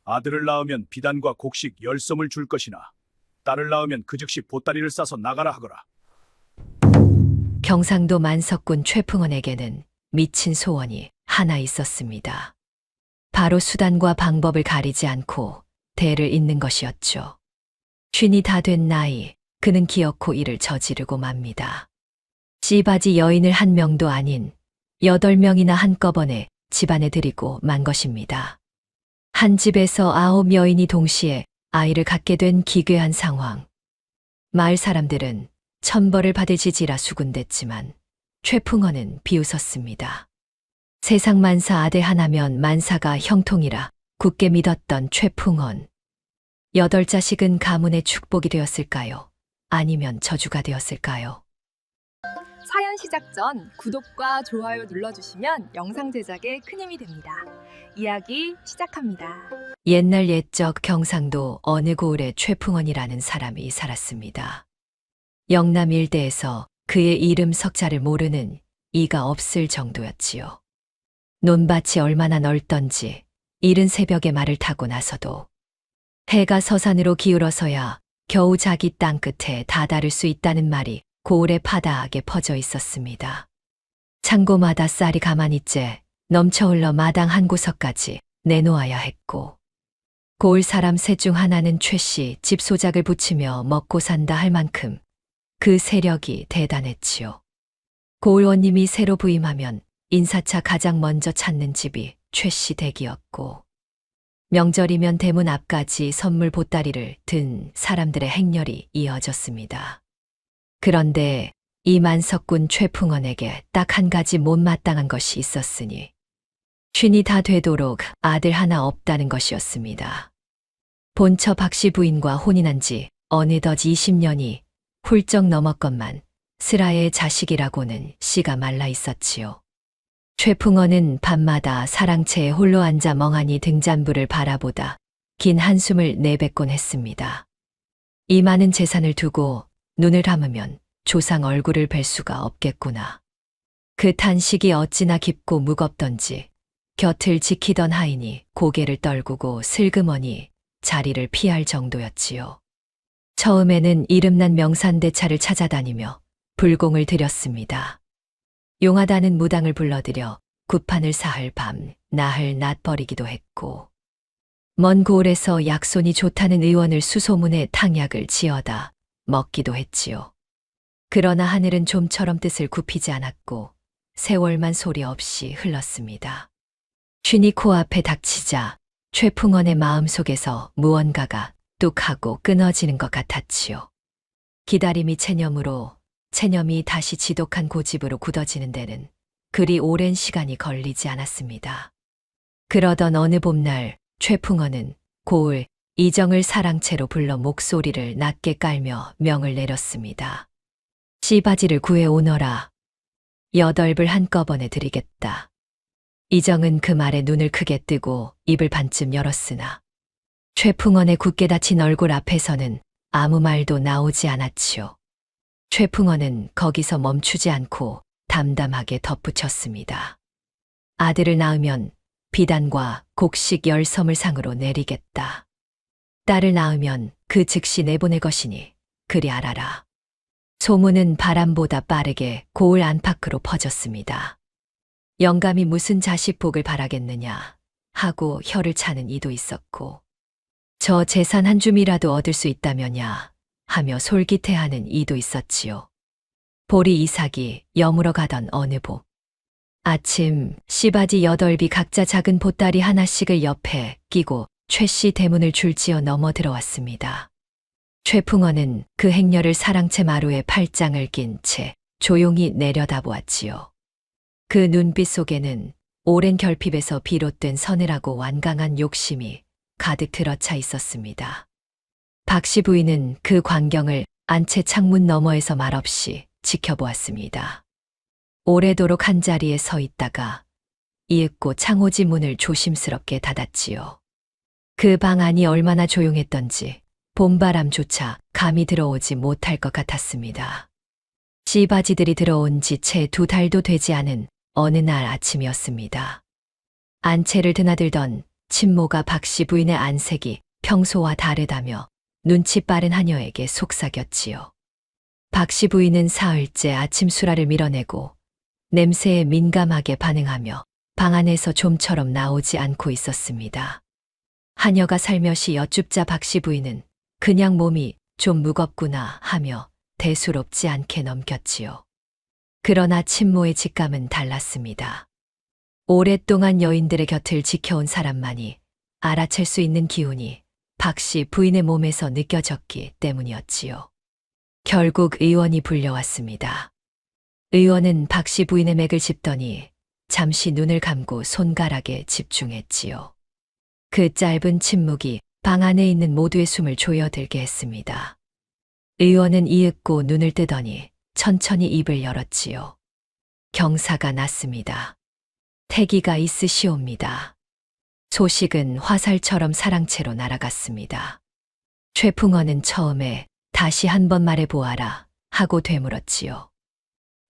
아들을 낳으면 비단과 곡식 10섬을 줄 것이나 딸을 낳으면 그 즉시 보따리를 싸서 나가라 하거라. 경상도 만석군 최풍원에게는 미친 소원이 하나 있었습니다. 바로 수단과 방법을 가리지 않고 대를 잇는 것이었죠. 쉰이 다 된 나이, 그는 기어코 이를 저지르고 맙니다. 씨바지 여인을 한 명도 아닌 8명이나 한꺼번에 집안에 들이고 만 것입니다. 한 집에서 9 여인이 동시에 아이를 갖게 된 기괴한 상황. 마을 사람들은 천벌을 받을 지지라 수군댔지만 최풍원은 비웃었습니다. 세상 만사 아들 하나면 만사가 형통이라 굳게 믿었던 최풍원. 8자식은 가문의 축복이 되었을까요? 아니면 저주가 되었을까요? 사연 시작 전 구독과 좋아요 눌러주시면 영상 제작에 큰 힘이 됩니다. 이야기 시작합니다. 옛날 옛적 경상도 어느 고을에 최풍원이라는 사람이 살았습니다. 영남 일대에서 그의 이름 석자를 모르는 이가 없을 정도였지요. 논밭이 얼마나 넓던지 이른 새벽에 말을 타고 나서도 해가 서산으로 기울어서야 겨우 자기 땅 끝에 다다를 수 있다는 말이 고을에 파다하게 퍼져 있었습니다. 창고마다 쌀이 가만히 째 넘쳐 흘러 마당 한 구석까지 내놓아야 했고, 고을 사람 셋 중 하나는 최씨 집 소작을 붙이며 먹고 산다 할 만큼 그 세력이 대단했지요. 고을 원님이 새로 부임하면 인사차 가장 먼저 찾는 집이 최씨 댁이었고, 명절이면 대문 앞까지 선물 보따리를 든 사람들의 행렬이 이어졌습니다. 그런데 이 만석군 최풍원에게 딱 한 가지 못마땅한 것이 있었으니 쉰이 다 되도록 아들 하나 없다는 것이었습니다. 본처 박씨 부인과 혼인한 지 어느덧 20년이 훌쩍 넘었건만 슬아의 자식이라고는 씨가 말라 있었지요. 최풍원은 밤마다 사랑채에 홀로 앉아 멍하니 등잔불을 바라보다 긴 한숨을 내뱉곤 했습니다. 이 많은 재산을 두고 눈을 감으면 조상 얼굴을 뵐 수가 없겠구나. 그 탄식이 어찌나 깊고 무겁던지 곁을 지키던 하인이 고개를 떨구고 슬그머니 자리를 피할 정도였지요. 처음에는 이름난 명산대차를 찾아다니며 불공을 들였습니다. 용하다는 무당을 불러들여 굿판을 사흘 밤, 나흘 낮 버리기도 했고, 먼 고을에서 약손이 좋다는 의원을 수소문해 탕약을 지어다 먹기도 했지요. 그러나 하늘은 좀처럼 뜻을 굽히지 않았고 세월만 소리 없이 흘렀습니다. 쉰이 코앞에 닥치자 최풍원의 마음속에서 무언가가 뚝하고 끊어지는 것 같았지요. 기다림이 체념으로 체념이 다시 지독한 고집으로 굳어지는 데는 그리 오랜 시간이 걸리지 않았습니다. 그러던 어느 봄날 최풍원은 고을 이정을 사랑채로 불러 목소리를 낮게 깔며 명을 내렸습니다. 씨바지를 구해오너라. 8불 한꺼번에 드리겠다. 이정은 그 말에 눈을 크게 뜨고 입을 반쯤 열었으나 최풍원의 굳게 닫힌 얼굴 앞에서는 아무 말도 나오지 않았지요. 최풍원은 거기서 멈추지 않고 담담하게 덧붙였습니다. 아들을 낳으면 비단과 곡식 10섬을 상으로 내리겠다. 딸을 낳으면 그 즉시 내보낼 것이니 그리 알아라. 소문은 바람보다 빠르게 고을 안팎으로 퍼졌습니다. 영감이 무슨 자식 복을 바라겠느냐 하고 혀를 차는 이도 있었고, 저 재산 한 줌이라도 얻을 수 있다면야 하며 솔깃해하는 이도 있었지요. 보리 이삭이 여물어 가던 어느 봄, 아침 씨바지 8비 각자 작은 보따리 하나씩을 옆에 끼고 최씨 대문을 줄지어 넘어 들어왔습니다. 최풍원은 그 행렬을 사랑채 마루에 팔짱을 낀 채 조용히 내려다보았지요. 그 눈빛 속에는 오랜 결핍에서 비롯된 서늘하고 완강한 욕심이 가득 들어차 있었습니다. 박씨 부인은 그 광경을 안채 창문 너머에서 말없이 지켜보았습니다. 오래도록 한자리에 서 있다가 이윽고 창호지 문을 조심스럽게 닫았지요. 그 방 안이 얼마나 조용했던지 봄바람조차 감이 들어오지 못할 것 같았습니다. 씨바지들이 들어온 지 채 2달도 되지 않은 어느 날 아침이었습니다. 안채를 드나들던 친모가 박씨 부인의 안색이 평소와 다르다며 눈치 빠른 하녀에게 속삭였지요. 박씨 부인은 사흘째 아침 수라를 밀어내고 냄새에 민감하게 반응하며 방 안에서 좀처럼 나오지 않고 있었습니다. 하녀가 살며시 여쭙자 박씨 부인은 그냥 몸이 좀 무겁구나 하며 대수롭지 않게 넘겼지요. 그러나 친모의 직감은 달랐습니다. 오랫동안 여인들의 곁을 지켜온 사람만이 알아챌 수 있는 기운이 박씨 부인의 몸에서 느껴졌기 때문이었지요. 결국 의원이 불려왔습니다. 의원은 박씨 부인의 맥을 짚더니 잠시 눈을 감고 손가락에 집중했지요. 그 짧은 침묵이 방 안에 있는 모두의 숨을 조여들게 했습니다. 의원은 이윽고 눈을 뜨더니 천천히 입을 열었지요. 경사가 났습니다. 태기가 있으시옵니다. 소식은 화살처럼 사랑채로 날아갔습니다. 최풍원은 처음에 다시 한 번 말해보아라 하고 되물었지요.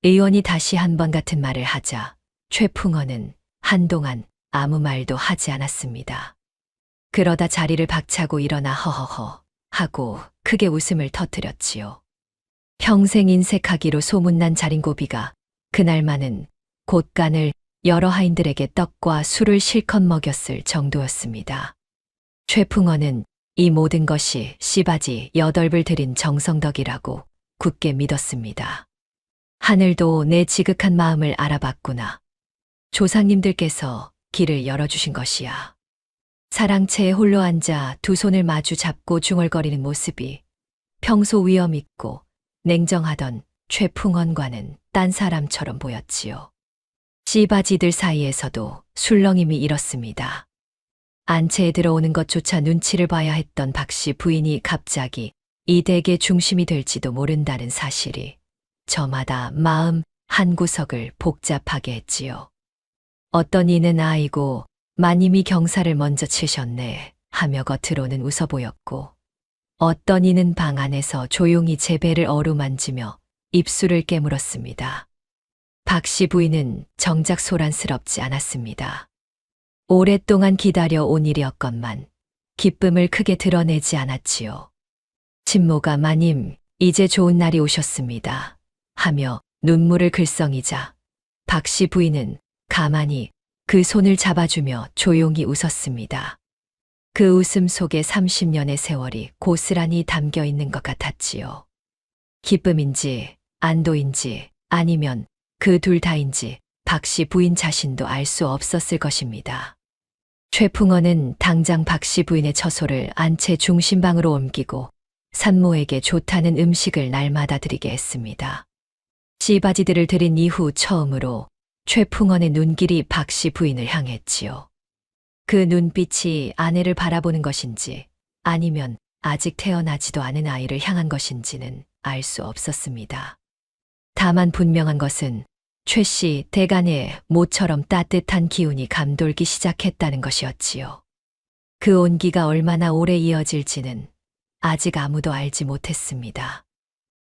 의원이 다시 한 번 같은 말을 하자 최풍원은 한동안 아무 말도 하지 않았습니다. 그러다 자리를 박차고 일어나 허허허 하고 크게 웃음을 터뜨렸지요. 평생 인색하기로 소문난 자린고비가 그날만은 곳간을 여러 하인들에게 떡과 술을 실컷 먹였을 정도였습니다. 최풍원은 이 모든 것이 씨바지 8불 들인 정성덕이라고 굳게 믿었습니다. 하늘도 내 지극한 마음을 알아봤구나. 조상님들께서 길을 열어주신 것이야. 사랑채에 홀로 앉아 두 손을 마주 잡고 중얼거리는 모습이 평소 위엄 있고 냉정하던 최풍원과는 딴 사람처럼 보였지요. 씨바지들 사이에서도 술렁임이 일었습니다. 안채에 들어오는 것조차 눈치를 봐야 했던 박씨 부인이 갑자기 이 댁의 중심이 될지도 모른다는 사실이 저마다 마음 한구석을 복잡하게 했지요. 어떤 이는 아이고 마님이 경사를 먼저 치셨네 하며 겉으로는 웃어 보였고 어떤 이는 방 안에서 조용히 제 배를 어루만지며 입술을 깨물었습니다. 박씨 부인은 정작 소란스럽지 않았습니다. 오랫동안 기다려 온 일이었건만 기쁨을 크게 드러내지 않았지요. 친모가 마님 이제 좋은 날이 오셨습니다 하며 눈물을 글썽이자 박씨 부인은 가만히 그 손을 잡아주며 조용히 웃었습니다. 그 웃음 속에 30년의 세월이 고스란히 담겨 있는 것 같았지요. 기쁨인지 안도인지 아니면 그 둘 다인지 박씨 부인 자신도 알 수 없었을 것입니다. 최풍원은 당장 박씨 부인의 처소를 안채 중심방으로 옮기고 산모에게 좋다는 음식을 날마다 드리게 했습니다. 씨바지들을 드린 이후 처음으로 최풍원의 눈길이 박씨 부인을 향했지요. 그 눈빛이 아내를 바라보는 것인지 아니면 아직 태어나지도 않은 아이를 향한 것인지는 알 수 없었습니다. 다만 분명한 것은 최 씨 대간에 모처럼 따뜻한 기운이 감돌기 시작했다는 것이었지요. 그 온기가 얼마나 오래 이어질지는 아직 아무도 알지 못했습니다.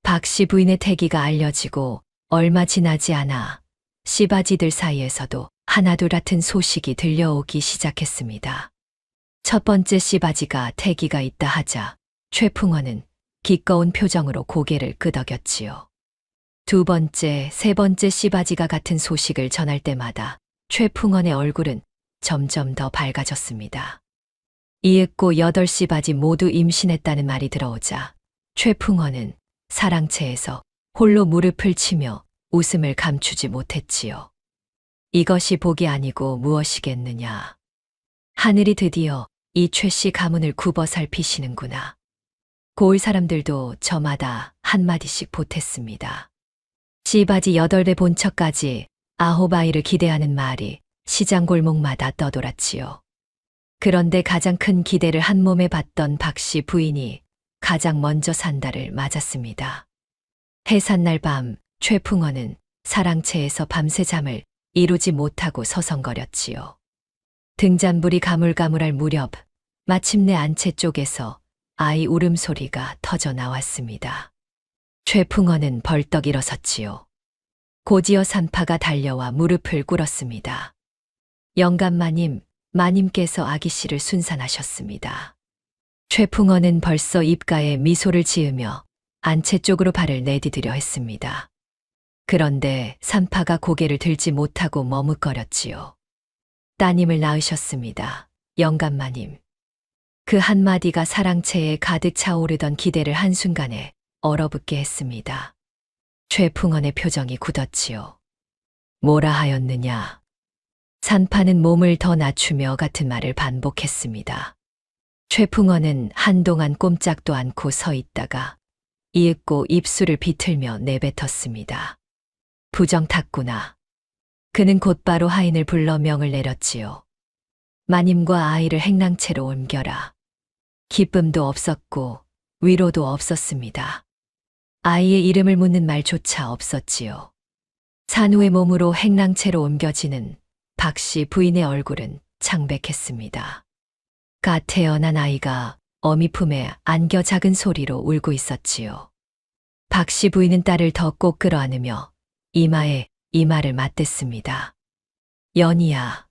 박씨 부인의 태기가 알려지고 얼마 지나지 않아 씨바지들 사이에서도 하나둘 같은 소식이 들려오기 시작했습니다. 첫 번째 씨바지가 태기가 있다 하자 최풍원은 기꺼운 표정으로 고개를 끄덕였지요. 두 번째, 세 번째 씨바지가 같은 소식을 전할 때마다 최풍원의 얼굴은 점점 더 밝아졌습니다. 이윽고 8씨바지 모두 임신했다는 말이 들어오자 최풍원은 사랑채에서 홀로 무릎을 치며 웃음을 감추지 못했지요. 이것이 복이 아니고 무엇이겠느냐. 하늘이 드디어 이 최 씨 가문을 굽어 살피시는구나. 고을 사람들도 저마다 한마디씩 보탰습니다. 씨바지 8배 본처까지 9아이를 기대하는 말이 시장 골목마다 떠돌았지요. 그런데 가장 큰 기대를 한 몸에 받던 박씨 부인이 가장 먼저 산달을 맞았습니다. 해산날 밤 최풍원은 사랑채에서 밤새 잠을 이루지 못하고 서성거렸지요. 등잔불이 가물가물할 무렵 마침내 안채 쪽에서 아이 울음소리가 터져 나왔습니다. 최풍원은 벌떡 일어섰지요. 고지어 산파가 달려와 무릎을 꿇었습니다. 영감마님, 마님께서 아기 씨를 순산하셨습니다. 최풍원은 벌써 입가에 미소를 지으며 안채 쪽으로 발을 내디디려 했습니다. 그런데 산파가 고개를 들지 못하고 머뭇거렸지요. 따님을 낳으셨습니다. 영감마님. 그 한마디가 사랑채에 가득 차오르던 기대를 한순간에 얼어붙게 했습니다. 최풍원의 표정이 굳었지요. 뭐라 하였느냐. 산파는 몸을 더 낮추며 같은 말을 반복했습니다. 최풍원은 한동안 꼼짝도 않고 서 있다가 이윽고 입술을 비틀며 내뱉었습니다. 부정탔구나. 그는 곧바로 하인을 불러 명을 내렸지요. 마님과 아이를 행랑채로 옮겨라. 기쁨도 없었고 위로도 없었습니다. 아이의 이름을 묻는 말조차 없었지요. 산후의 몸으로 행랑채로 옮겨지는 박씨 부인의 얼굴은 창백했습니다. 갓 태어난 아이가 어미 품에 안겨 작은 소리로 울고 있었지요. 박씨 부인은 딸을 더 꼭 끌어안으며 이마에 이마를 맞댔습니다. 연희야.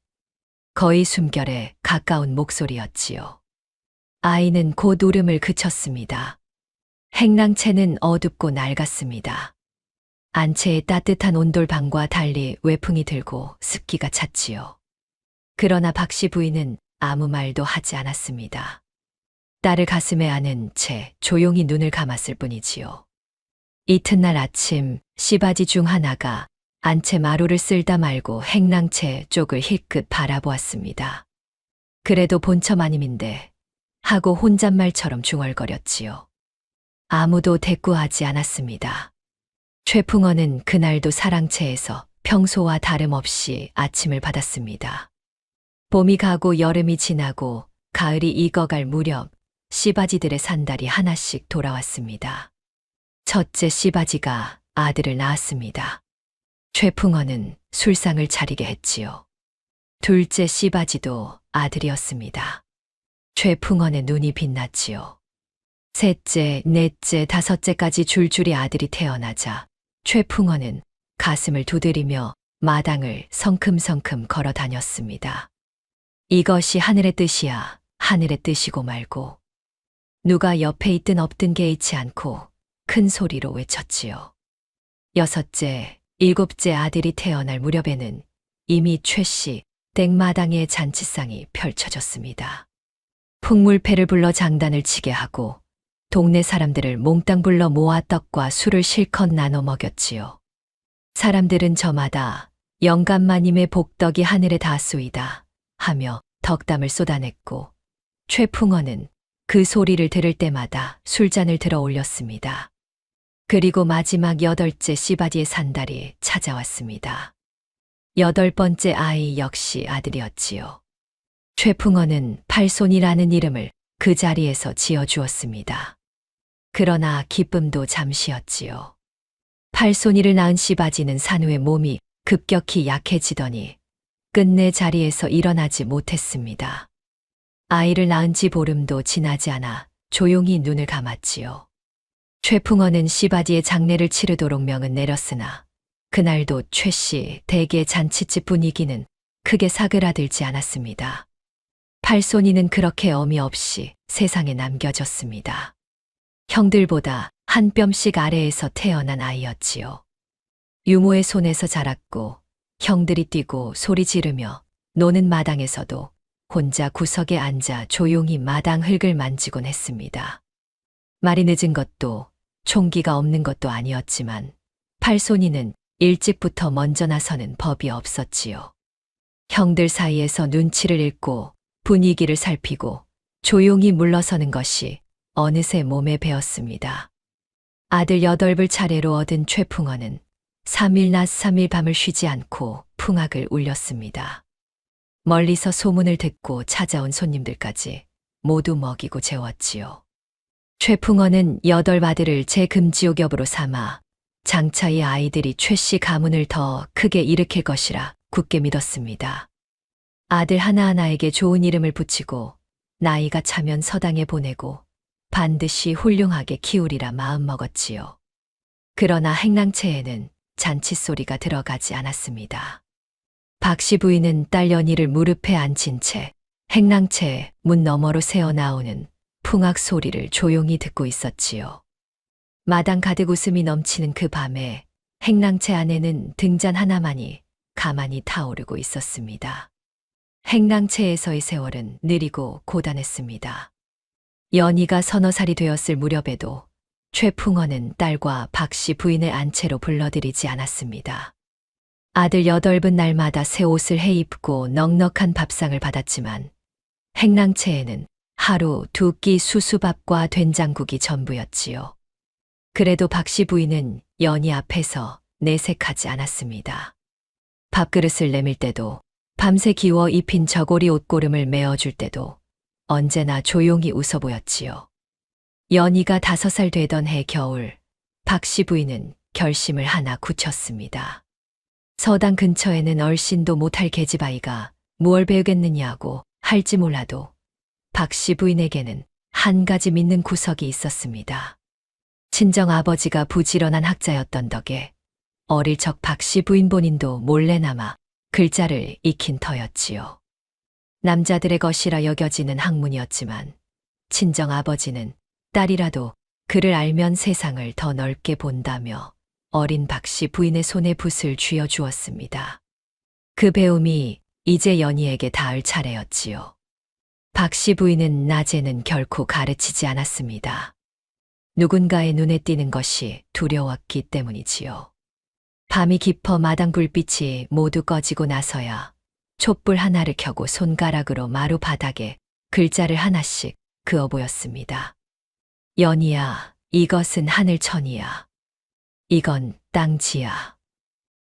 거의 숨결에 가까운 목소리였지요. 아이는 곧 울음을 그쳤습니다. 행랑채는 어둡고 낡았습니다. 안채의 따뜻한 온돌방과 달리 외풍이 들고 습기가 찼지요. 그러나 박씨 부인은 아무 말도 하지 않았습니다. 딸을 가슴에 안은 채 조용히 눈을 감았을 뿐이지요. 이튿날 아침 씨바지 중 하나가 안채 마루를 쓸다 말고 행랑채 쪽을 힐끗 바라보았습니다. 그래도 본처 마님인데 하고 혼잣말처럼 중얼거렸지요. 아무도 대꾸하지 않았습니다. 최풍원은 그날도 사랑채에서 평소와 다름없이 아침을 받았습니다. 봄이 가고 여름이 지나고 가을이 익어갈 무렵 씨바지들의 산달이 하나씩 돌아왔습니다. 첫째 씨바지가 아들을 낳았습니다. 최풍원은 술상을 차리게 했지요. 둘째 씨바지도 아들이었습니다. 최풍원의 눈이 빛났지요. 셋째, 넷째, 다섯째까지 줄줄이 아들이 태어나자 최풍원은 가슴을 두드리며 마당을 성큼성큼 걸어 다녔습니다. 이것이 하늘의 뜻이야. 하늘의 뜻이고 말고. 누가 옆에 있든 없든 개의치 않고 큰 소리로 외쳤지요. 여섯째, 일곱째 아들이 태어날 무렵에는 이미 최씨 댁마당에 잔치상이 펼쳐졌습니다. 풍물패를 불러 장단을 치게 하고 동네 사람들을 몽땅 불러 모아 떡과 술을 실컷 나눠 먹였지요. 사람들은 저마다 영감마님의 복덕이 하늘에 닿았소이다 하며 덕담을 쏟아냈고 최풍원은 그 소리를 들을 때마다 술잔을 들어 올렸습니다. 그리고 마지막 여덟째 씨바지의 산달이 찾아왔습니다. 여덟 번째 아이 역시 아들이었지요. 최풍원은 팔손이라는 이름을 그 자리에서 지어주었습니다. 그러나 기쁨도 잠시였지요. 팔손이를 낳은 씨바지는 산후의 몸이 급격히 약해지더니 끝내 자리에서 일어나지 못했습니다. 아이를 낳은 지 보름도 지나지 않아 조용히 눈을 감았지요. 최풍원은 씨바지의 장례를 치르도록 명은 내렸으나 그날도 최씨 댁의 잔치집 분위기는 크게 사그라들지 않았습니다. 팔손이는 그렇게 어미 없이 세상에 남겨졌습니다. 형들보다 한 뼘씩 아래에서 태어난 아이였지요. 유모의 손에서 자랐고 형들이 뛰고 소리 지르며 노는 마당에서도 혼자 구석에 앉아 조용히 마당 흙을 만지곤 했습니다. 말이 늦은 것도 총기가 없는 것도 아니었지만 팔손이는 일찍부터 먼저 나서는 법이 없었지요. 형들 사이에서 눈치를 읽고 분위기를 살피고 조용히 물러서는 것이 어느새 몸에 배었습니다. 아들 8을 차례로 얻은 최풍원은 3일 낮 3일 밤을 쉬지 않고 풍악을 울렸습니다. 멀리서 소문을 듣고 찾아온 손님들까지 모두 먹이고 재웠지요. 최풍원은 8 아들을 제 금지옥엽으로 삼아 장차 이 아이들이 최씨 가문을 더 크게 일으킬 것이라 굳게 믿었습니다. 아들 하나하나에게 좋은 이름을 붙이고 나이가 차면 서당에 보내고 반드시 훌륭하게 키우리라 마음먹었지요. 그러나 행랑채에는 잔치 소리가 들어가지 않았습니다. 박씨 부인은 딸 연희를 무릎에 앉힌 채 행랑채 문 너머로 새어 나오는 풍악 소리를 조용히 듣고 있었지요. 마당 가득 웃음이 넘치는 그 밤에 행랑채 안에는 등잔 하나만이 가만히 타오르고 있었습니다. 행랑채에서의 세월은 느리고 고단했습니다. 연희가 서너 살이 되었을 무렵에도 최풍헌은 딸과 박씨 부인의 안채로 불러들이지 않았습니다. 아들 8은 날마다 새 옷을 해입고 넉넉한 밥상을 받았지만 행랑채에는 하루 2끼 수수밥과 된장국이 전부였지요. 그래도 박씨 부인은 연희 앞에서 내색하지 않았습니다. 밥그릇을 내밀 때도 밤새 기워 입힌 저고리 옷고름을 메어줄 때도 언제나 조용히 웃어 보였지요. 연희가 5살 되던 해 겨울, 박씨 부인은 결심을 하나 굳혔습니다. 서당 근처에는 얼씬도 못할 계집아이가 무얼 배우겠느냐고 할지 몰라도 박씨 부인에게는 한 가지 믿는 구석이 있었습니다. 친정 아버지가 부지런한 학자였던 덕에 어릴 적 박씨 부인 본인도 몰래나마 글자를 익힌 터였지요. 남자들의 것이라 여겨지는 학문이었지만 친정 아버지는 딸이라도 글을 알면 세상을 더 넓게 본다며 어린 박씨 부인의 손에 붓을 쥐어 주었습니다. 그 배움이 이제 연희에게 닿을 차례였지요. 박씨 부인은 낮에는 결코 가르치지 않았습니다. 누군가의 눈에 띄는 것이 두려웠기 때문이지요. 밤이 깊어 마당 불빛이 모두 꺼지고 나서야 촛불 하나를 켜고 손가락으로 마루 바닥에 글자를 하나씩 그어 보였습니다. 연희야, 이것은 하늘천이야. 이건 땅지야.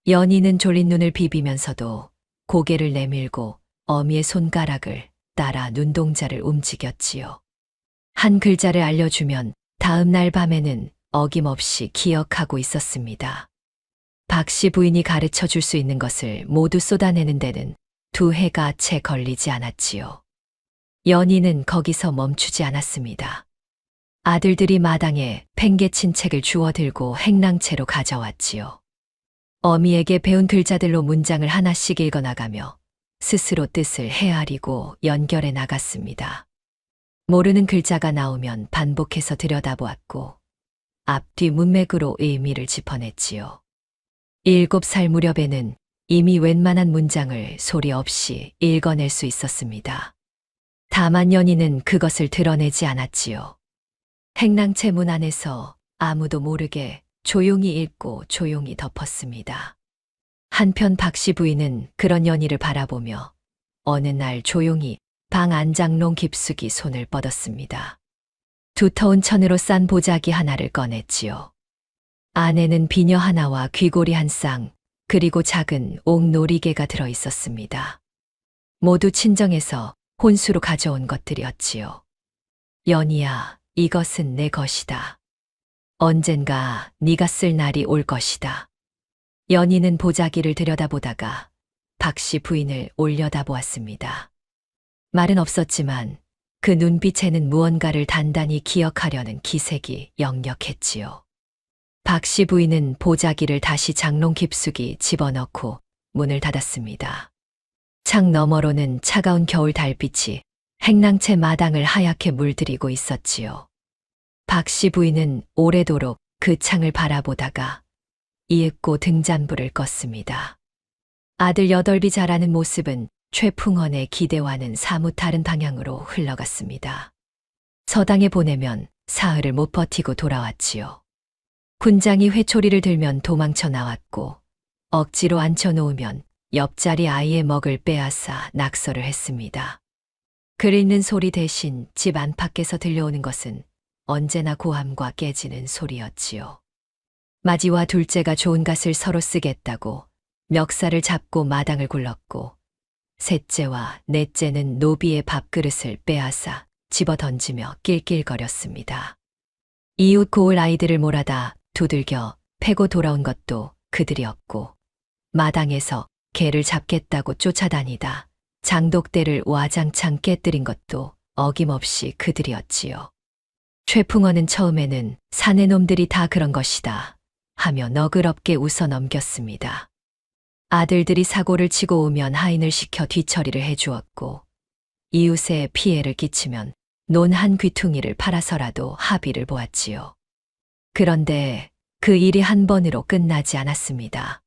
연희는 졸린 눈을 비비면서도 고개를 내밀고 어미의 손가락을 따라 눈동자를 움직였지요. 한 글자를 알려주면 다음 날 밤에는 어김없이 기억하고 있었습니다. 박씨 부인이 가르쳐 줄 수 있는 것을 모두 쏟아내는 데는 2해가 채 걸리지 않았지요. 연희는 거기서 멈추지 않았습니다. 아들들이 마당에 팽개친 책을 주워들고 행랑채로 가져왔지요. 어미에게 배운 글자들로 문장을 하나씩 읽어나가며 스스로 뜻을 헤아리고 연결해 나갔습니다. 모르는 글자가 나오면 반복해서 들여다보았고 앞뒤 문맥으로 의미를 짚어냈지요. 7살 무렵에는 이미 웬만한 문장을 소리 없이 읽어낼 수 있었습니다. 다만 연희는 그것을 드러내지 않았지요. 행랑채 문 안에서 아무도 모르게 조용히 읽고 조용히 덮었습니다. 한편 박씨 부인은 그런 연희를 바라보며 어느 날 조용히 방 안장롱 깊숙이 손을 뻗었습니다. 두터운 천으로 싼 보자기 하나를 꺼냈지요. 안에는 비녀 하나와 귀고리 한 쌍, 그리고 작은 옥놀이개가 들어 있었습니다. 모두 친정에서 혼수로 가져온 것들이었지요. 연희야, 이것은 내 것이다. 언젠가 네가 쓸 날이 올 것이다. 연희는 보자기를 들여다보다가 박씨 부인을 올려다보았습니다. 말은 없었지만 그 눈빛에는 무언가를 단단히 기억하려는 기색이 역력했지요. 박씨 부인은 보자기를 다시 장롱 깊숙이 집어넣고 문을 닫았습니다. 창 너머로는 차가운 겨울 달빛이 행랑채 마당을 하얗게 물들이고 있었지요. 박씨 부인은 오래도록 그 창을 바라보다가 이윽고 등잔불을 껐습니다. 아들 8이 자라는 모습은 최풍헌의 기대와는 사뭇 다른 방향으로 흘러갔습니다. 서당에 보내면 사흘을 못 버티고 돌아왔지요. 군장이 회초리를 들면 도망쳐 나왔고 억지로 앉혀놓으면 옆자리 아이의 먹을 빼앗아 낙서를 했습니다. 글 읽는 소리 대신 집 안팎에서 들려오는 것은 언제나 고함과 깨지는 소리였지요. 마지와 둘째가 좋은 갓을 서로 쓰겠다고 멱살을 잡고 마당을 굴렀고 셋째와 넷째는 노비의 밥그릇을 빼앗아 집어던지며 낄낄거렸습니다. 이웃 고을 아이들을 몰아다 두들겨 패고 돌아온 것도 그들이었고 마당에서 개를 잡겠다고 쫓아다니다 장독대를 와장창 깨뜨린 것도 어김없이 그들이었지요. 최풍헌은 처음에는 사내 놈들이 다 그런 것이다 하며 너그럽게 웃어 넘겼습니다. 아들들이 사고를 치고 오면 하인을 시켜 뒤처리를 해주었고, 이웃에 피해를 끼치면 논 한 귀퉁이를 팔아서라도 합의를 보았지요. 그런데 그 일이 한 번으로 끝나지 않았습니다.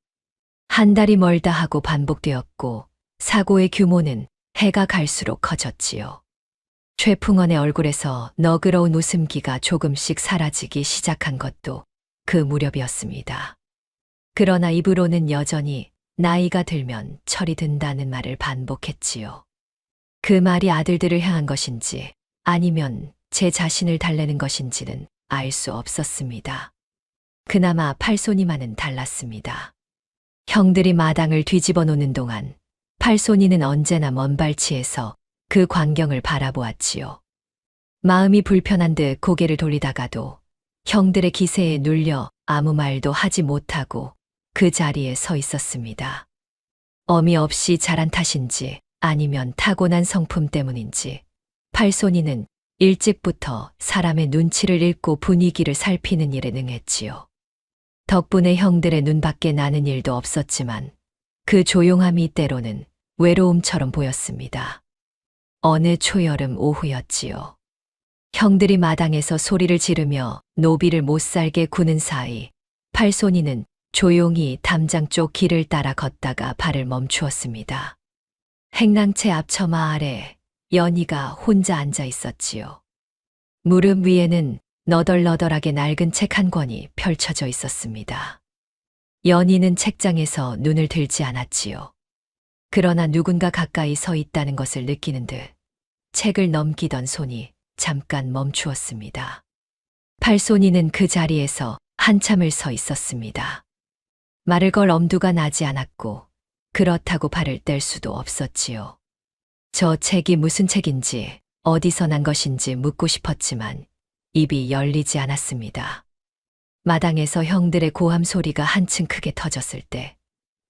한 달이 멀다 하고 반복되었고, 사고의 규모는 해가 갈수록 커졌지요. 최풍원의 얼굴에서 너그러운 웃음기가 조금씩 사라지기 시작한 것도 그 무렵이었습니다. 그러나 입으로는 여전히 나이가 들면 철이 든다는 말을 반복했지요. 그 말이 아들들을 향한 것인지 아니면 제 자신을 달래는 것인지는 알 수 없었습니다. 그나마 팔손이만은 달랐습니다. 형들이 마당을 뒤집어 놓는 동안 팔손이는 언제나 먼 발치에서 그 광경을 바라보았지요. 마음이 불편한 듯 고개를 돌리다가도 형들의 기세에 눌려 아무 말도 하지 못하고 그 자리에 서 있었습니다. 어미 없이 자란 탓인지 아니면 타고난 성품 때문인지 팔손이는 일찍부터 사람의 눈치를 읽고 분위기를 살피는 일에 능했지요. 덕분에 형들의 눈밖에 나는 일도 없었지만 그 조용함이 때로는 외로움처럼 보였습니다. 어느 초여름 오후였지요. 형들이 마당에서 소리를 지르며 노비를 못살게 구는 사이 팔손이는 조용히 담장 쪽 길을 따라 걷다가 발을 멈추었습니다. 행랑채 앞처마 아래 연희가 혼자 앉아 있었지요. 무릎 위에는 너덜너덜하게 낡은 책 한 권이 펼쳐져 있었습니다. 연희는 책장에서 눈을 들지 않았지요. 그러나 누군가 가까이 서 있다는 것을 느끼는 듯 책을 넘기던 손이 잠깐 멈추었습니다. 팔손이는 그 자리에서 한참을 서 있었습니다. 말을 걸 엄두가 나지 않았고 그렇다고 발을 뗄 수도 없었지요. 저 책이 무슨 책인지 어디서 난 것인지 묻고 싶었지만 입이 열리지 않았습니다. 마당에서 형들의 고함 소리가 한층 크게 터졌을 때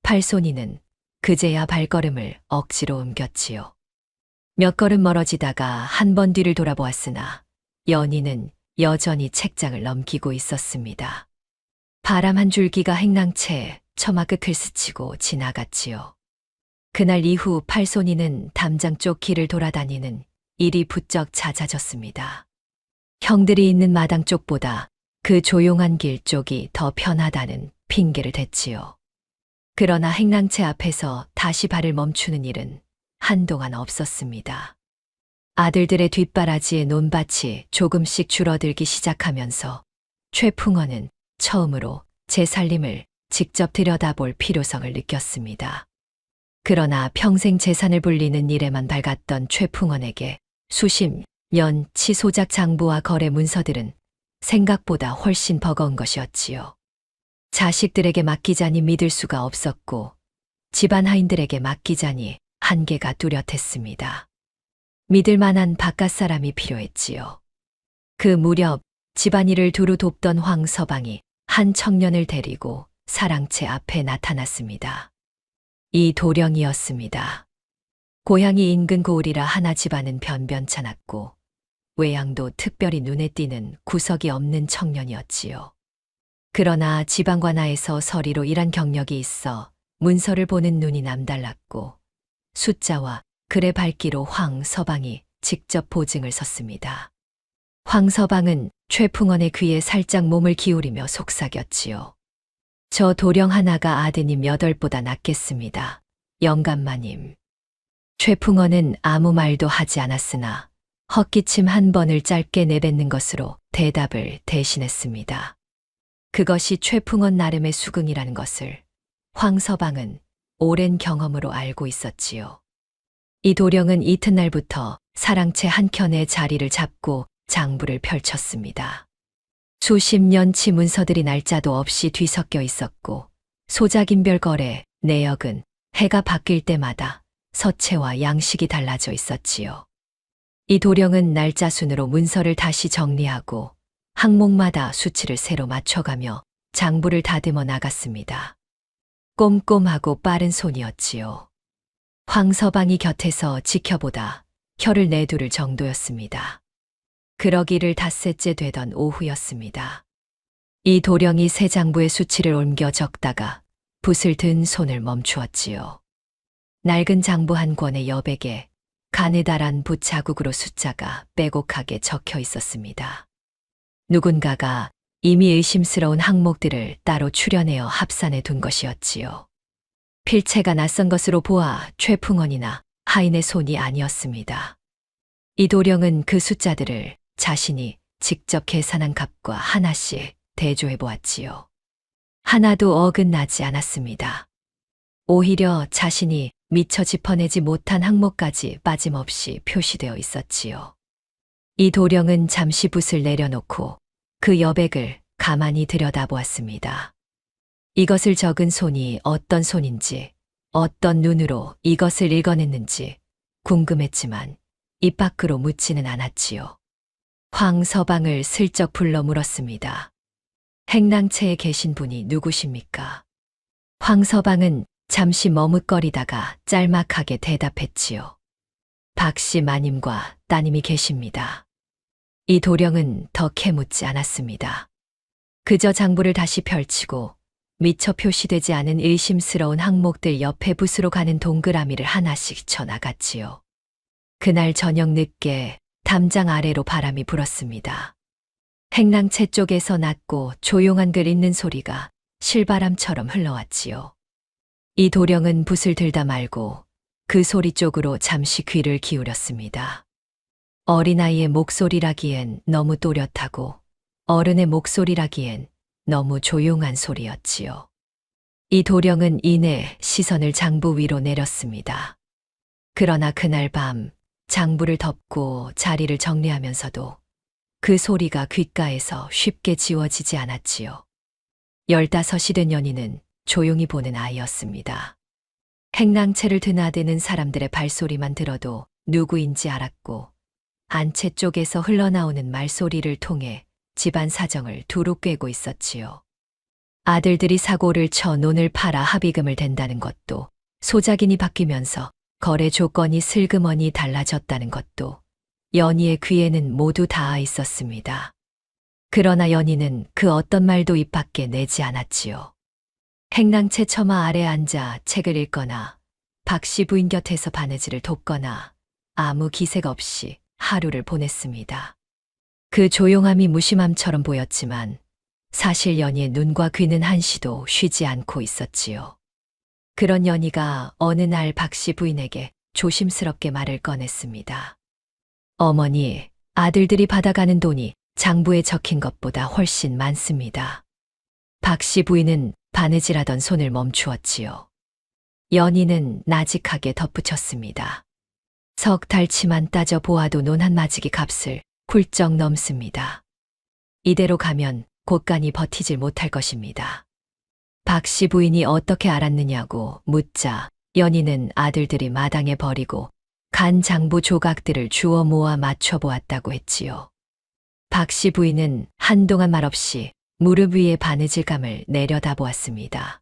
팔손이는 그제야 발걸음을 억지로 옮겼지요. 몇 걸음 멀어지다가 한 번 뒤를 돌아보았으나 연희는 여전히 책장을 넘기고 있었습니다. 바람 한 줄기가 행랑채 처마 끝을 스치고 지나갔지요. 그날 이후 팔손이는 담장 쪽 길을 돌아다니는 일이 부쩍 잦아졌습니다. 형들이 있는 마당 쪽보다 그 조용한 길 쪽이 더 편하다는 핑계를 댔지요. 그러나 행랑채 앞에서 다시 발을 멈추는 일은 한동안 없었습니다. 아들들의 뒷바라지의 논밭이 조금씩 줄어들기 시작하면서 최풍원은 처음으로 제 살림을 직접 들여다볼 필요성을 느꼈습니다. 그러나 평생 재산을 불리는 일에만 밝았던 최풍원에게 수십 년치 소작 장부와 거래 문서들은 생각보다 훨씬 버거운 것이었지요. 자식들에게 맡기자니 믿을 수가 없었고 집안 하인들에게 맡기자니 한계가 뚜렷했습니다. 믿을 만한 바깥 사람이 필요했지요. 그 무렵 집안일을 두루 돕던 황서방이 한 청년을 데리고 사랑채 앞에 나타났습니다. 이 도령이었습니다. 고향이 인근 고을이라 하나 집안은 변변찮았고 외양도 특별히 눈에 띄는 구석이 없는 청년이었지요. 그러나 지방관하에서 서리로 일한 경력이 있어 문서를 보는 눈이 남달랐고 숫자와 글의 밝기로 황서방이 직접 보증을 섰습니다. 황서방은 최풍원의 귀에 살짝 몸을 기울이며 속삭였지요. 저 도령 하나가 아드님 8보다 낫겠습니다. 영감마님. 최풍원은 아무 말도 하지 않았으나 헛기침 한 번을 짧게 내뱉는 것으로 대답을 대신했습니다. 그것이 최풍원 나름의 수긍이라는 것을 황서방은 오랜 경험으로 알고 있었지요. 이 도령은 이튿날부터 사랑채 한켠에 자리를 잡고 장부를 펼쳤습니다. 수십 년치 문서들이 날짜도 없이 뒤섞여 있었고 소작인별 거래, 내역은 해가 바뀔 때마다 서체와 양식이 달라져 있었지요. 이 도령은 날짜 순으로 문서를 다시 정리하고 항목마다 수치를 새로 맞춰가며 장부를 다듬어 나갔습니다. 꼼꼼하고 빠른 손이었지요. 황서방이 곁에서 지켜보다 혀를 내두를 정도였습니다. 그러기를 닷새째 되던 오후였습니다. 이 도령이 새 장부의 수치를 옮겨 적다가 붓을 든 손을 멈추었지요. 낡은 장부 한 권의 여백에 가느다란 붓 자국으로 숫자가 빼곡하게 적혀 있었습니다. 누군가가 이미 의심스러운 항목들을 따로 추려내어 합산해 둔 것이었지요. 필체가 낯선 것으로 보아 최풍원이나 하인의 손이 아니었습니다. 이 도령은 그 숫자들을 자신이 직접 계산한 값과 하나씩 대조해 보았지요. 하나도 어긋나지 않았습니다. 오히려 자신이 미처 짚어내지 못한 항목까지 빠짐없이 표시되어 있었지요. 이 도령은 잠시 붓을 내려놓고 그 여백을 가만히 들여다보았습니다. 이것을 적은 손이 어떤 손인지, 어떤 눈으로 이것을 읽어냈는지 궁금했지만 입 밖으로 묻지는 않았지요. 황서방을 슬쩍 불러 물었습니다. 행랑채에 계신 분이 누구십니까? 황서방은 잠시 머뭇거리다가 짤막하게 대답했지요. 박씨 마님과 따님이 계십니다. 이 도령은 더 캐묻지 않았습니다. 그저 장부를 다시 펼치고 미처 표시되지 않은 의심스러운 항목들 옆에 붓으로 가는 동그라미를 하나씩 쳐나갔지요. 그날 저녁 늦게 담장 아래로 바람이 불었습니다. 행랑채 쪽에서 낮고 조용한 글 읽는 소리가 실바람처럼 흘러왔지요. 이 도령은 붓을 들다 말고 그 소리 쪽으로 잠시 귀를 기울였습니다. 어린아이의 목소리라기엔 너무 또렷하고 어른의 목소리라기엔 너무 조용한 소리였지요. 이 도령은 이내 시선을 장부 위로 내렸습니다. 그러나 그날 밤 장부를 덮고 자리를 정리하면서도 그 소리가 귓가에서 쉽게 지워지지 않았지요. 15이 된 연희는 조용히 보는 아이였습니다. 행랑채를 드나드는 사람들의 발소리만 들어도 누구인지 알았고 안채 쪽에서 흘러나오는 말소리를 통해 집안 사정을 두루 꿰고 있었지요. 아들들이 사고를 쳐 논을 팔아 합의금을 댄다는 것도, 소작인이 바뀌면서 거래 조건이 슬그머니 달라졌다는 것도 연희의 귀에는 모두 닿아 있었습니다. 그러나 연희는 그 어떤 말도 입 밖에 내지 않았지요. 행랑채 처마 아래 앉아 책을 읽거나 박씨 부인 곁에서 바느질을 돕거나 아무 기색 없이 하루를 보냈습니다. 그 조용함이 무심함처럼 보였지만 사실 연희의 눈과 귀는 한시도 쉬지 않고 있었지요. 그런 연희가 어느 날 박씨 부인에게 조심스럽게 말을 꺼냈습니다. 어머니, 아들들이 받아가는 돈이 장부에 적힌 것보다 훨씬 많습니다. 박씨 부인은 바느질하던 손을 멈추었지요. 연희는 나직하게 덧붙였습니다. 석 달치만 따져 보아도 논 한 마지기 값을 훌쩍 넘습니다. 이대로 가면 곳간이 버티질 못할 것입니다. 박씨 부인이 어떻게 알았느냐고 묻자 연희는 아들들이 마당에 버리고 간 장부 조각들을 주워 모아 맞춰 보았다고 했지요. 박씨 부인은 한동안 말없이 무릎 위에 바느질감을 내려다보았습니다.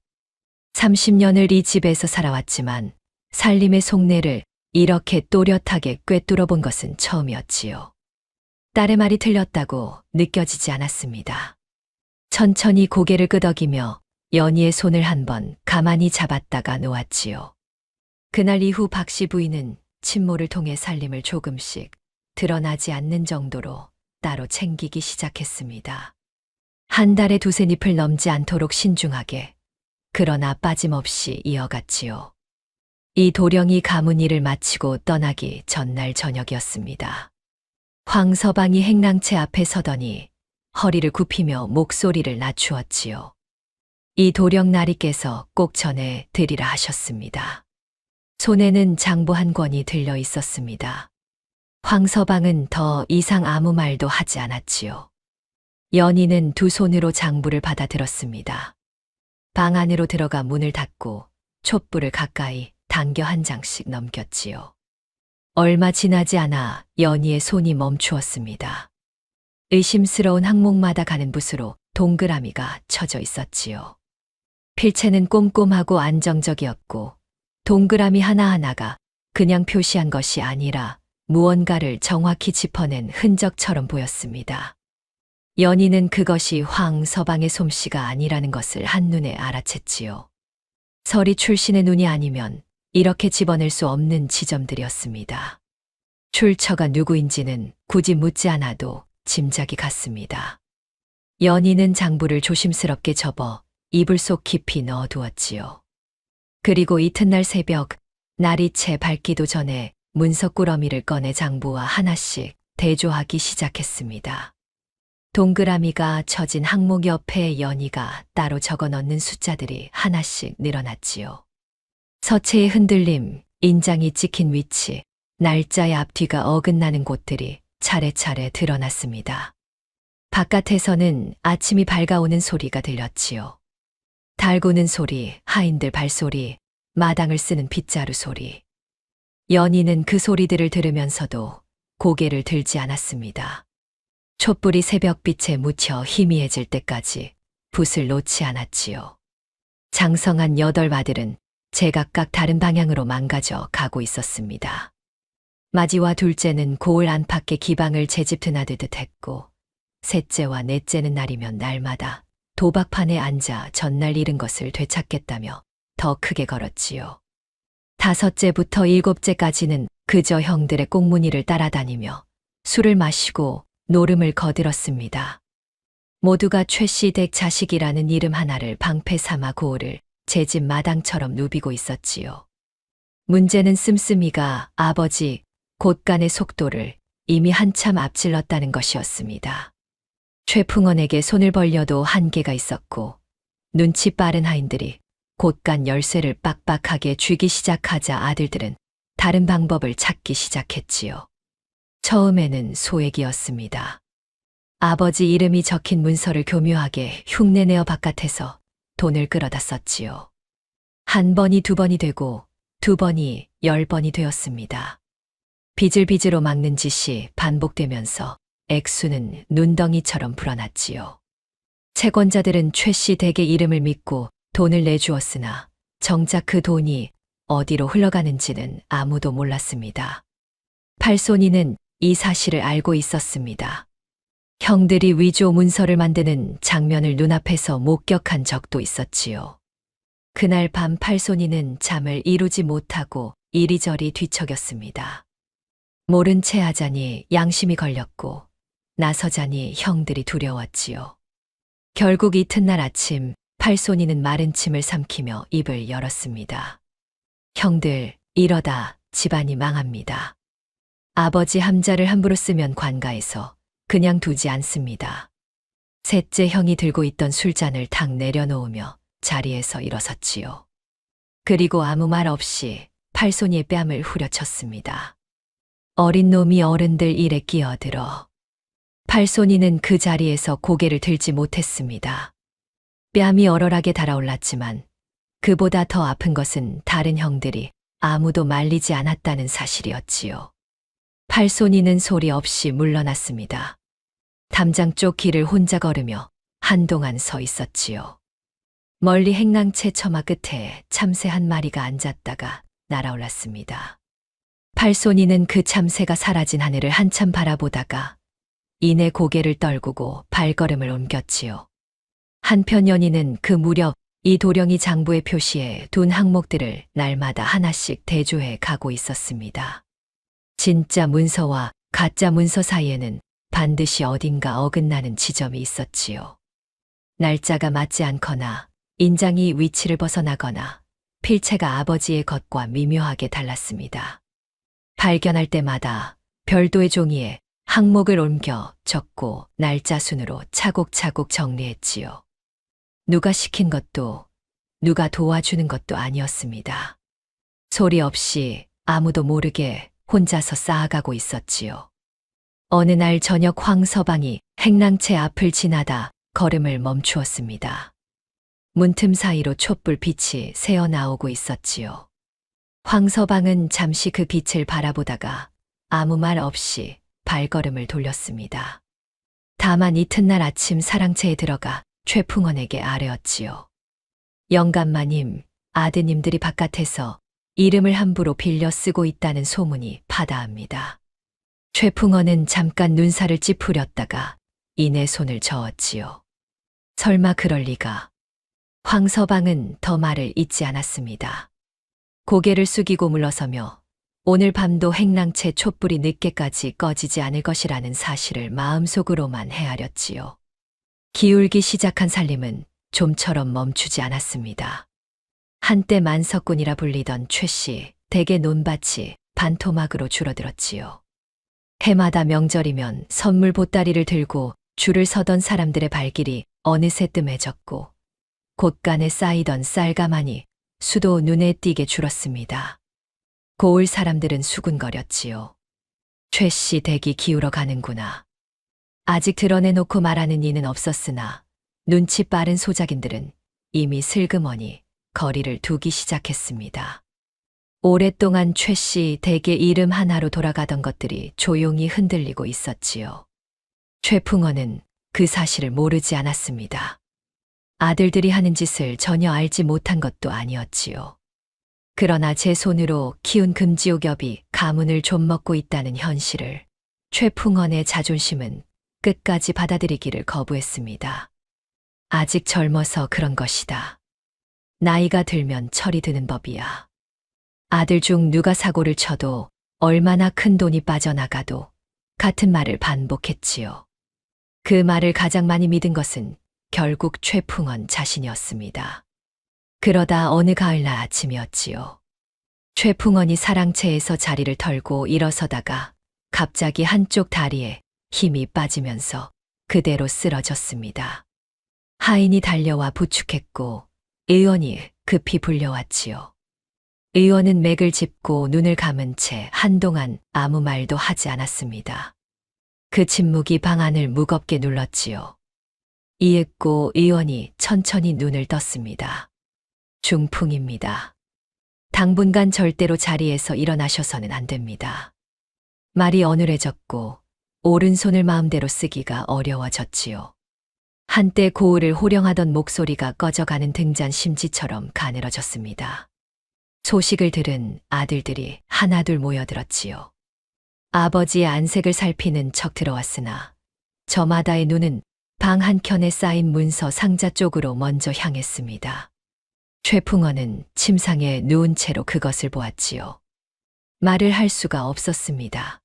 30년을 이 집에서 살아왔지만 살림의 속내를 이렇게 또렷하게 꿰뚫어 본 것은 처음이었지요. 딸의 말이 틀렸다고 느껴지지 않았습니다. 천천히 고개를 끄덕이며 연희의 손을 한번 가만히 잡았다가 놓았지요. 그날 이후 박씨 부인은 친모를 통해 살림을 조금씩 드러나지 않는 정도로 따로 챙기기 시작했습니다. 한 달에 두세 잎을 넘지 않도록 신중하게, 그러나 빠짐없이 이어갔지요. 이 도령이 가문 일을 마치고 떠나기 전날 저녁이었습니다. 황서방이 행랑채 앞에 서더니 허리를 굽히며 목소리를 낮추었지요. 이 도령 나리께서 꼭 전해 드리라 하셨습니다. 손에는 장부 한 권이 들려 있었습니다. 황서방은 더 이상 아무 말도 하지 않았지요. 연희는 두 손으로 장부를 받아들었습니다. 방 안으로 들어가 문을 닫고 촛불을 가까이 당겨 한 장씩 넘겼지요. 얼마 지나지 않아 연희의 손이 멈추었습니다. 의심스러운 항목마다 가는 붓으로 동그라미가 쳐져 있었지요. 필체는 꼼꼼하고 안정적이었고 동그라미 하나하나가 그냥 표시한 것이 아니라 무언가를 정확히 짚어낸 흔적처럼 보였습니다. 연희는 그것이 황서방의 솜씨가 아니라는 것을 한눈에 알아챘지요. 서리 출신의 눈이 아니면 이렇게 집어낼 수 없는 지점들이었습니다. 출처가 누구인지는 굳이 묻지 않아도 짐작이 갔습니다. 연희는 장부를 조심스럽게 접어 이불 속 깊이 넣어두었지요. 그리고 이튿날 새벽, 날이 채 밝기도 전에 문서 꾸러미를 꺼내 장부와 하나씩 대조하기 시작했습니다. 동그라미가 쳐진 항목 옆에 연희가 따로 적어 넣는 숫자들이 하나씩 늘어났지요. 서체의 흔들림, 인장이 찍힌 위치, 날짜의 앞뒤가 어긋나는 곳들이 차례차례 드러났습니다. 바깥에서는 아침이 밝아오는 소리가 들렸지요. 달구는 소리, 하인들 발소리, 마당을 쓰는 빗자루 소리. 연희는 그 소리들을 들으면서도 고개를 들지 않았습니다. 촛불이 새벽빛에 묻혀 희미해질 때까지 붓을 놓지 않았지요. 장성한 8마들은 제각각 다른 방향으로 망가져 가고 있었습니다. 마지와 둘째는 고을 안팎의 기방을 제집 드나들듯 했고, 셋째와 넷째는 날이면 날마다 도박판에 앉아 전날 잃은 것을 되찾겠다며 더 크게 걸었지요. 다섯째부터 일곱째까지는 그저 형들의 꽁무니를 따라다니며 술을 마시고 노름을 거들었습니다. 모두가 최씨 댁 자식이라는 이름 하나를 방패 삼아 고을을 제 집 마당처럼 누비고 있었지요. 문제는 씀씀이가 아버지 곳간의 속도를 이미 한참 앞질렀다는 것이었습니다. 최풍원에게 손을 벌려도 한계가 있었고, 눈치 빠른 하인들이 곳간 열쇠를 빡빡하게 쥐기 시작하자 아들들은 다른 방법을 찾기 시작했지요. 처음에는 소액이었습니다. 아버지 이름이 적힌 문서를 교묘하게 흉내내어 바깥에서 돈을 끌어다 썼지요. 한 번이 두 번이 되고 두 번이 10번이 되었습니다. 빚을 막는 짓이 반복되면서 액수는 눈덩이처럼 불어났지요. 채권자들은 최씨 댁의 이름을 믿고 돈을 내주었으나 정작 그 돈이 어디로 흘러가는지는 아무도 몰랐습니다. 팔손이는 이 사실을 알고 있었습니다. 형들이 위조 문서를 만드는 장면을 눈앞에서 목격한 적도 있었지요. 그날 밤 팔손이는 잠을 이루지 못하고 이리저리 뒤척였습니다. 모른 채 하자니 양심이 걸렸고 나서자니 형들이 두려웠지요. 결국 이튿날 아침 팔손이는 마른 침을 삼키며 입을 열었습니다. 형들, 이러다 집안이 망합니다. 아버지 함자를 함부로 쓰면 관가에서 그냥 두지 않습니다. 셋째 형이 들고 있던 술잔을 탁 내려놓으며 자리에서 일어섰지요. 그리고 아무 말 없이 팔손이의 뺨을 후려쳤습니다. 어린 놈이 어른들 일에 끼어들어. 팔손이는 그 자리에서 고개를 들지 못했습니다. 뺨이 얼얼하게 달아올랐지만 그보다 더 아픈 것은 다른 형들이 아무도 말리지 않았다는 사실이었지요. 팔손이는 소리 없이 물러났습니다. 담장 쪽 길을 혼자 걸으며 한동안 서 있었지요. 멀리 행랑채 처마 끝에 참새 한 마리가 앉았다가 날아올랐습니다. 팔손이는 그 참새가 사라진 하늘을 한참 바라보다가 이내 고개를 떨구고 발걸음을 옮겼지요. 한편 연희는 그 무렵 이 도령이 장부의 표시에 둔 항목들을 날마다 하나씩 대조해 가고 있었습니다. 진짜 문서와 가짜 문서 사이에는 반드시 어딘가 어긋나는 지점이 있었지요. 날짜가 맞지 않거나 인장이 위치를 벗어나거나 필체가 아버지의 것과 미묘하게 달랐습니다. 발견할 때마다 별도의 종이에 항목을 옮겨 적고 날짜 순으로 차곡차곡 정리했지요. 누가 시킨 것도 누가 도와주는 것도 아니었습니다. 소리 없이 아무도 모르게 혼자서 쌓아가고 있었지요. 어느 날 저녁 황서방이 행랑채 앞을 지나다 걸음을 멈추었습니다. 문틈 사이로 촛불 빛이 새어 나오고 있었지요. 황서방은 잠시 그 빛을 바라보다가 아무 말 없이 발걸음을 돌렸습니다. 다만 이튿날 아침 사랑채에 들어가 최풍원에게 아뢰었지요. 영감마님, 아드님들이 바깥에서 이름을 함부로 빌려 쓰고 있다는 소문이 파다합니다. 최풍원은 잠깐 눈살을 찌푸렸다가 이내 손을 저었지요. 설마 그럴 리가. 황서방은 더 말을 잇지 않았습니다. 고개를 숙이고 물러서며 오늘 밤도 행랑채 촛불이 늦게까지 꺼지지 않을 것이라는 사실을 마음속으로만 헤아렸지요. 기울기 시작한 살림은 좀처럼 멈추지 않았습니다. 한때 만석군이라 불리던 최 씨 댁의 논밭이 반토막으로 줄어들었지요. 해마다 명절이면 선물 보따리를 들고 줄을 서던 사람들의 발길이 어느새 뜸해졌고 곳간에 쌓이던 쌀가마니 수도 눈에 띄게 줄었습니다. 고을 사람들은 수군거렸지요. 최 씨 댁이 기울어 가는구나. 아직 드러내놓고 말하는 이는 없었으나 눈치 빠른 소작인들은 이미 슬그머니 거리를 두기 시작했습니다. 오랫동안 최 씨 댁의 이름 하나로 돌아가던 것들이 조용히 흔들리고 있었지요. 최풍원은 그 사실을 모르지 않았습니다. 아들들이 하는 짓을 전혀 알지 못한 것도 아니었지요. 그러나 제 손으로 키운 금지옥엽이 가문을 좀먹고 있다는 현실을 최풍원의 자존심은 끝까지 받아들이기를 거부했습니다. 아직 젊어서 그런 것이다. 나이가 들면 철이 드는 법이야. 아들 중 누가 사고를 쳐도 얼마나 큰 돈이 빠져나가도 같은 말을 반복했지요. 그 말을 가장 많이 믿은 것은 결국 최풍원 자신이었습니다. 그러다 어느 가을날 아침이었지요. 최풍원이 사랑채에서 자리를 털고 일어서다가 갑자기 한쪽 다리에 힘이 빠지면서 그대로 쓰러졌습니다. 하인이 달려와 부축했고 의원이 급히 불려왔지요. 의원은 맥을 짚고 눈을 감은 채 한동안 아무 말도 하지 않았습니다. 그 침묵이 방 안을 무겁게 눌렀지요. 이윽고 의원이 천천히 눈을 떴습니다. 중풍입니다. 당분간 절대로 자리에서 일어나셔서는 안 됩니다. 말이 어눌해졌고 오른손을 마음대로 쓰기가 어려워졌지요. 한때 고을을 호령하던 목소리가 꺼져가는 등잔 심지처럼 가늘어졌습니다. 소식을 들은 아들들이 하나둘 모여들었지요. 아버지의 안색을 살피는 척 들어왔으나 저마다의 눈은 방 한켠에 쌓인 문서 상자 쪽으로 먼저 향했습니다. 최풍원은 침상에 누운 채로 그것을 보았지요. 말을 할 수가 없었습니다.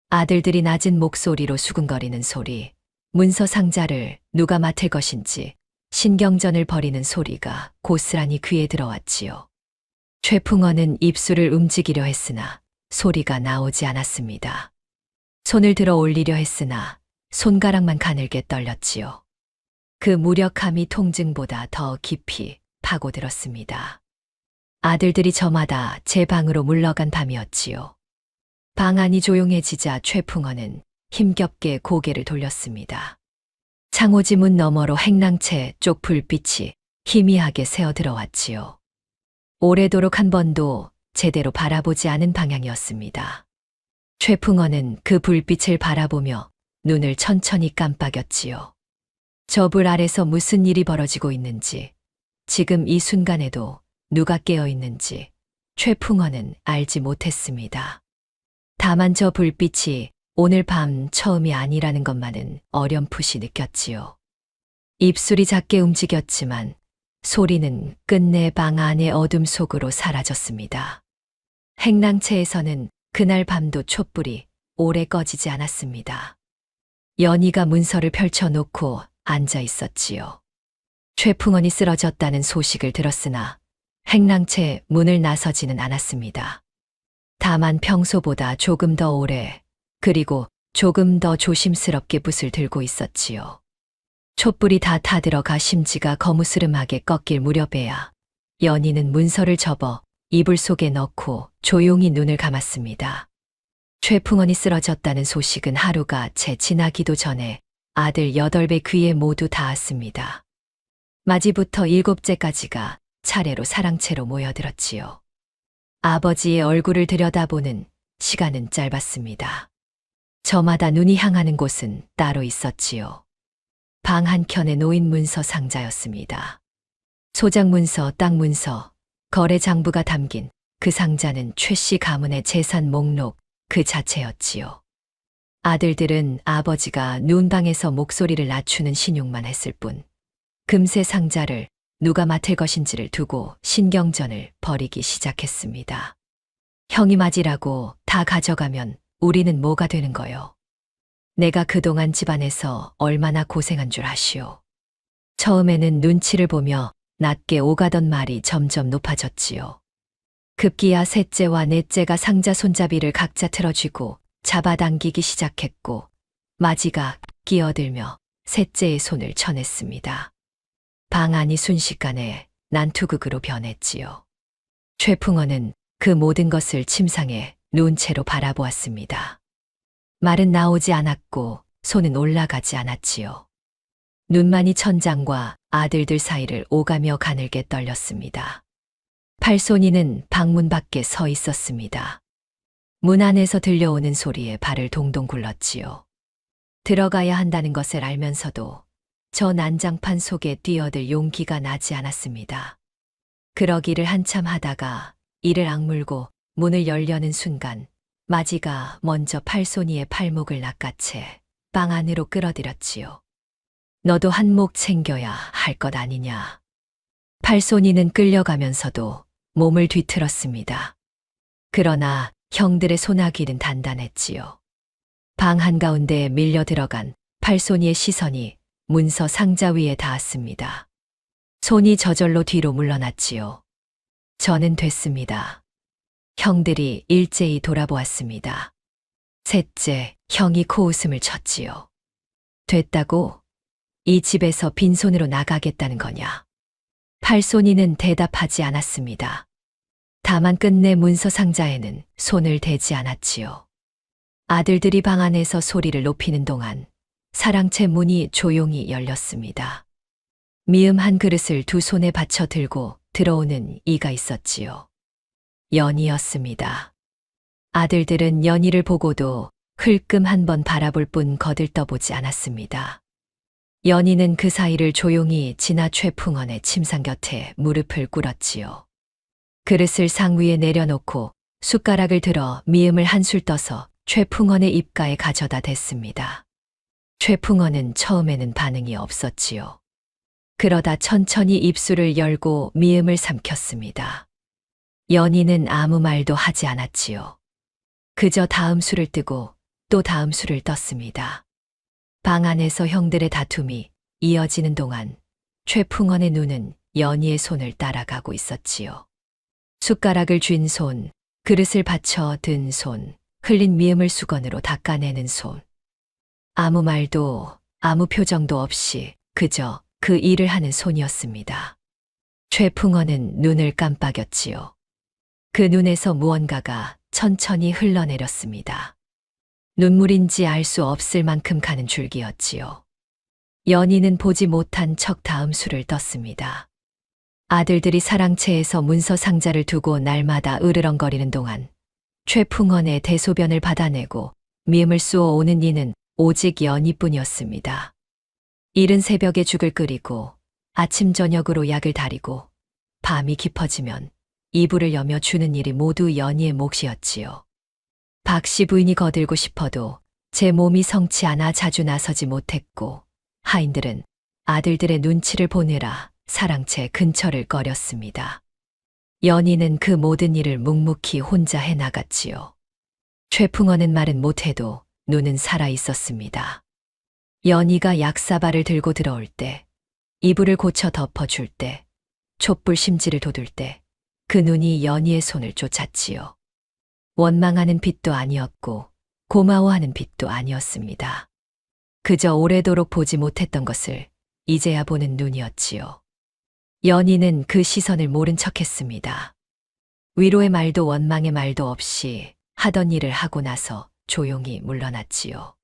아들들이 낮은 목소리로 수군거리는 소리, 문서 상자를 누가 맡을 것인지 신경전을 벌이는 소리가 고스란히 귀에 들어왔지요. 최풍원은 입술을 움직이려 했으나 소리가 나오지 않았습니다. 손을 들어 올리려 했으나 손가락만 가늘게 떨렸지요. 그 무력함이 통증보다 더 깊이 파고들었습니다. 아들들이 저마다 제 방으로 물러간 밤이었지요. 방 안이 조용해지자 최풍원은 힘겹게 고개를 돌렸습니다. 창호지 문 너머로 행랑채 쪽 불빛이 희미하게 새어 들어왔지요. 오래도록 한 번도 제대로 바라보지 않은 방향이었습니다. 최풍원은 그 불빛을 바라보며 눈을 천천히 깜빡였지요. 저 불 아래서 무슨 일이 벌어지고 있는지, 지금 이 순간에도 누가 깨어 있는지 최풍원은 알지 못했습니다. 다만 저 불빛이 오늘 밤 처음이 아니라는 것만은 어렴풋이 느꼈지요. 입술이 작게 움직였지만 소리는 끝내 방 안의 어둠 속으로 사라졌습니다. 행랑채에서는 그날 밤도 촛불이 오래 꺼지지 않았습니다. 연희가 문서를 펼쳐놓고 앉아 있었지요. 최풍원이 쓰러졌다는 소식을 들었으나 행랑채 문을 나서지는 않았습니다. 다만 평소보다 조금 더 오래 그리고 조금 더 조심스럽게 붓을 들고 있었지요. 촛불이 다 타들어가 심지가 거무스름하게 꺾일 무렵에야 연희는 문서를 접어 이불 속에 넣고 조용히 눈을 감았습니다. 최풍원이 쓰러졌다는 소식은 하루가 채 지나기도 전에 아들 8배 귀에 모두 닿았습니다. 맞이부터 7째까지가 차례로 사랑채로 모여들었지요. 아버지의 얼굴을 들여다보는 시간은 짧았습니다. 저마다 눈이 향하는 곳은 따로 있었지요. 방 한켠에 놓인 문서 상자였습니다. 소장 문서, 땅 문서, 거래 장부가 담긴 그 상자는 최 씨 가문의 재산 목록 그 자체였지요. 아들들은 아버지가 누운 방에서 목소리를 낮추는 신용만 했을 뿐 금세 상자를 누가 맡을 것인지를 두고 신경전을 벌이기 시작했습니다. 형이 맞이라고 다 가져가면 우리는 뭐가 되는 거요? 내가 그동안 집안에서 얼마나 고생한 줄 아시오. 처음에는 눈치를 보며 낮게 오가던 말이 점점 높아졌지요. 급기야 셋째와 넷째가 상자 손잡이를 각자 틀어쥐고 잡아당기기 시작했고 마지가 끼어들며 셋째의 손을 쳐냈습니다. 방 안이 순식간에 난투극으로 변했지요. 최풍원은 그 모든 것을 침상에 누운 채로 바라보았습니다. 말은 나오지 않았고 손은 올라가지 않았지요. 눈만이 천장과 아들들 사이를 오가며 가늘게 떨렸습니다. 팔손이는 방문 밖에 서 있었습니다. 문 안에서 들려오는 소리에 발을 동동 굴렀지요. 들어가야 한다는 것을 알면서도 저 난장판 속에 뛰어들 용기가 나지 않았습니다. 그러기를 한참 하다가 이를 악물고 문을 열려는 순간 마지가 먼저 팔손이의 팔목을 낚아채 방 안으로 끌어들였지요. 너도 한몫 챙겨야 할 것 아니냐. 팔손이는 끌려가면서도 몸을 뒤틀었습니다. 그러나 형들의 소나귀는 단단했지요. 방 한가운데에 밀려 들어간 팔손이의 시선이 문서 상자 위에 닿았습니다. 손이 저절로 뒤로 물러났지요. 저는 됐습니다. 형들이 일제히 돌아보았습니다. 셋째, 형이 코웃음을 쳤지요. 됐다고? 이 집에서 빈손으로 나가겠다는 거냐? 팔손이는 대답하지 않았습니다. 다만 끝내 문서 상자에는 손을 대지 않았지요. 아들들이 방 안에서 소리를 높이는 동안 사랑채 문이 조용히 열렸습니다. 미음 한 그릇을 두 손에 받쳐 들고 들어오는 이가 있었지요. 연희였습니다. 아들들은 연희를 보고도 흘끔 한번 바라볼 뿐 거들떠보지 않았습니다. 연희는 그 사이를 조용히 지나 최풍원의 침상 곁에 무릎을 꿇었지요. 그릇을 상 위에 내려놓고 숟가락을 들어 미음을 한술 떠서 최풍원의 입가에 가져다 댔습니다. 최풍원은 처음에는 반응이 없었지요. 그러다 천천히 입술을 열고 미음을 삼켰습니다. 연희는 아무 말도 하지 않았지요. 그저 다음 술을 뜨고 또 다음 술을 떴습니다. 방 안에서 형들의 다툼이 이어지는 동안 최풍원의 눈은 연희의 손을 따라가고 있었지요. 숟가락을 쥔 손, 그릇을 받쳐 든 손, 흘린 미음을 수건으로 닦아내는 손. 아무 말도 아무 표정도 없이 그저 그 일을 하는 손이었습니다. 최풍원은 눈을 깜빡였지요. 그 눈에서 무언가가 천천히 흘러내렸습니다. 눈물인지 알 수 없을 만큼 가는 줄기였지요. 연희는 보지 못한 척 다음 술을 떴습니다. 아들들이 사랑채에서 문서 상자를 두고 날마다 으르렁거리는 동안 최풍원의 대소변을 받아내고 미음을 쏘어 오는 이는 오직 연희뿐이었습니다. 이른 새벽에 죽을 끓이고 아침 저녁으로 약을 다리고 밤이 깊어지면 이불을 여며 주는 일이 모두 연희의 몫이었지요. 박씨 부인이 거들고 싶어도 제 몸이 성치 않아 자주 나서지 못했고 하인들은 아들들의 눈치를 보느라 사랑채 근처를 꺼렸습니다. 연희는 그 모든 일을 묵묵히 혼자 해나갔지요. 최풍원은 말은 못해도 눈은 살아 있었습니다. 연희가 약사발을 들고 들어올 때, 이불을 고쳐 덮어줄 때, 촛불 심지를 돋울 때 그 눈이 연희의 손을 쫓았지요. 원망하는 빛도 아니었고 고마워하는 빛도 아니었습니다. 그저 오래도록 보지 못했던 것을 이제야 보는 눈이었지요. 연희는 그 시선을 모른 척했습니다. 위로의 말도 원망의 말도 없이 하던 일을 하고 나서 조용히 물러났지요.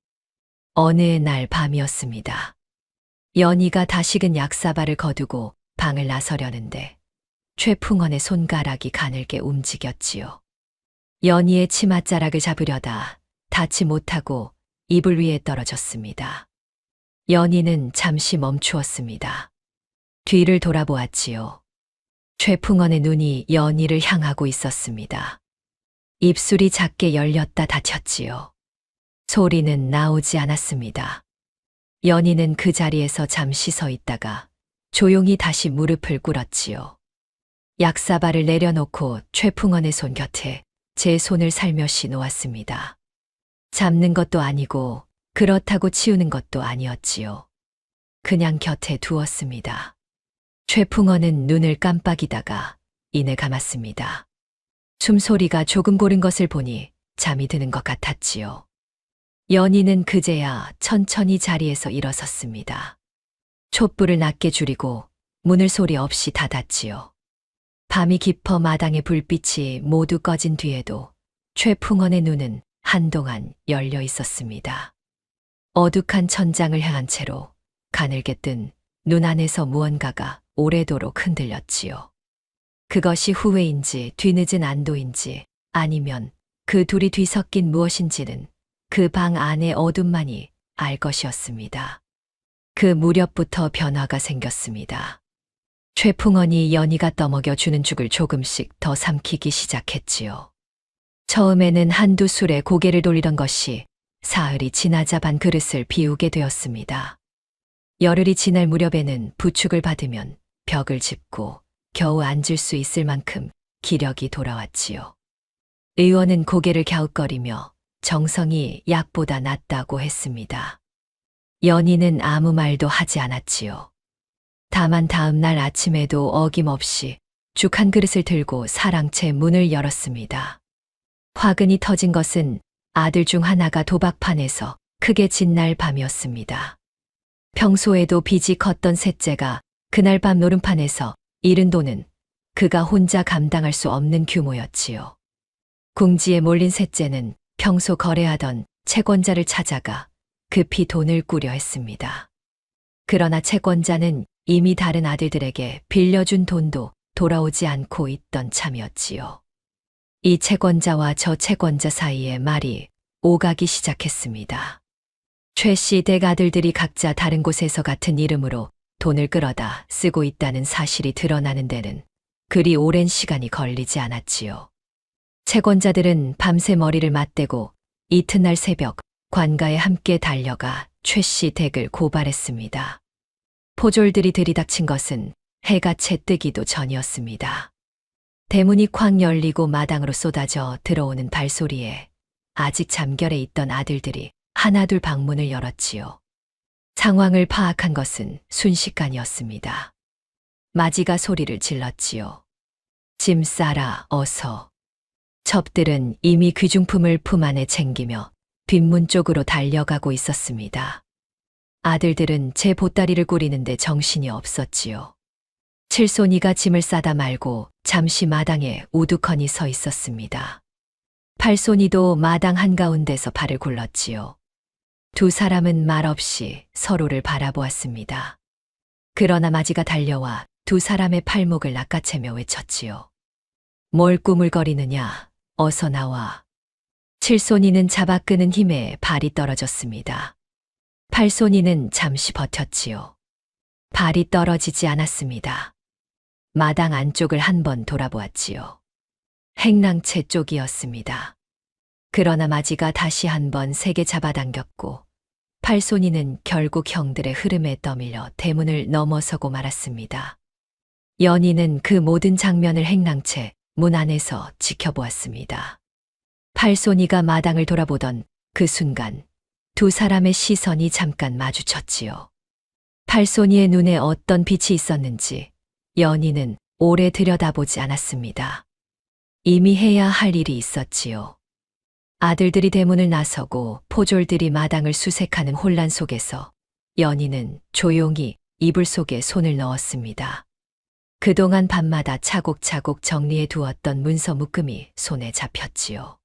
어느 날 밤이었습니다. 연희가 다시금 약사발을 거두고 방을 나서려는데 최풍원의 손가락이 가늘게 움직였지요. 연희의 치맛자락을 잡으려다 닿지 못하고 이불 위에 떨어졌습니다. 연희는 잠시 멈추었습니다. 뒤를 돌아보았지요. 최풍원의 눈이 연희를 향하고 있었습니다. 입술이 작게 열렸다 닫혔지요. 소리는 나오지 않았습니다. 연희는 그 자리에서 잠시 서 있다가 조용히 다시 무릎을 꿇었지요. 약사발을 내려놓고 최풍원의 손 곁에 제 손을 살며시 놓았습니다. 잡는 것도 아니고 그렇다고 치우는 것도 아니었지요. 그냥 곁에 두었습니다. 최풍원은 눈을 깜빡이다가 이내 감았습니다. 숨소리가 조금 고른 것을 보니 잠이 드는 것 같았지요. 연희는 그제야 천천히 자리에서 일어섰습니다. 촛불을 낮게 줄이고 문을 소리 없이 닫았지요. 밤이 깊어 마당의 불빛이 모두 꺼진 뒤에도 최풍원의 눈은 한동안 열려 있었습니다. 어둑한 천장을 향한 채로 가늘게 뜬 눈 안에서 무언가가 오래도록 흔들렸지요. 그것이 후회인지 뒤늦은 안도인지 아니면 그 둘이 뒤섞인 무엇인지는 그 방 안의 어둠만이 알 것이었습니다. 그 무렵부터 변화가 생겼습니다. 최풍원이 연희가 떠먹여 주는 죽을 조금씩 더 삼키기 시작했지요. 처음에는 한두 술에 고개를 돌리던 것이 사흘이 지나자 반 그릇을 비우게 되었습니다. 열흘이 지날 무렵에는 부축을 받으면 벽을 짚고 겨우 앉을 수 있을 만큼 기력이 돌아왔지요. 의원은 고개를 갸웃거리며 정성이 약보다 낫다고 했습니다. 연희는 아무 말도 하지 않았지요. 다만 다음 날 아침에도 어김없이 죽 한 그릇을 들고 사랑채 문을 열었습니다. 화근이 터진 것은 아들 중 하나가 도박판에서 크게 진 날 밤이었습니다. 평소에도 빚이 컸던 셋째가 그날 밤 노름판에서 잃은 돈은 그가 혼자 감당할 수 없는 규모였지요. 궁지에 몰린 셋째는 평소 거래하던 채권자를 찾아가 급히 돈을 꾸려 했습니다. 그러나 채권자는 이미 다른 아들들에게 빌려준 돈도 돌아오지 않고 있던 참이었지요. 이 채권자와 저 채권자 사이에 말이 오가기 시작했습니다. 최 씨 댁 아들들이 각자 다른 곳에서 같은 이름으로 돈을 끌어다 쓰고 있다는 사실이 드러나는 데는 그리 오랜 시간이 걸리지 않았지요. 채권자들은 밤새 머리를 맞대고 이튿날 새벽 관가에 함께 달려가 최 씨 댁을 고발했습니다. 포졸들이 들이닥친 것은 해가 채 뜨기도 전이었습니다. 대문이 쾅 열리고 마당으로 쏟아져 들어오는 발소리에 아직 잠결에 있던 아들들이 하나둘 방문을 열었지요. 상황을 파악한 것은 순식간이었습니다. 마지가 소리를 질렀지요. 짐 싸라, 어서. 첩들은 이미 귀중품을 품 안에 챙기며 뒷문 쪽으로 달려가고 있었습니다. 아들들은 제 보따리를 꾸리는데 정신이 없었지요. 칠손이가 짐을 싸다 말고 잠시 마당에 우두커니 서 있었습니다. 팔손이도 마당 한가운데서 발을 굴렀지요. 두 사람은 말없이 서로를 바라보았습니다. 그러나 마지가 달려와 두 사람의 팔목을 낚아채며 외쳤지요. 뭘 꾸물거리느냐, 어서 나와. 칠손이는 잡아 끄는 힘에 발이 떨어졌습니다. 팔손이는 잠시 버텼지요. 발이 떨어지지 않았습니다. 마당 안쪽을 한번 돌아보았지요. 행랑채 쪽이었습니다. 그러나 마지가 다시 한번 세게 잡아당겼고 팔손이는 결국 형들의 흐름에 떠밀려 대문을 넘어서고 말았습니다. 연희는 그 모든 장면을 행랑채 문 안에서 지켜보았습니다. 팔손이가 마당을 돌아보던 그 순간 두 사람의 시선이 잠깐 마주쳤지요. 팔손이의 눈에 어떤 빛이 있었는지 연희는 오래 들여다보지 않았습니다. 이미 해야 할 일이 있었지요. 아들들이 대문을 나서고 포졸들이 마당을 수색하는 혼란 속에서 연희는 조용히 이불 속에 손을 넣었습니다. 그동안 밤마다 차곡차곡 정리해 두었던 문서 묶음이 손에 잡혔지요.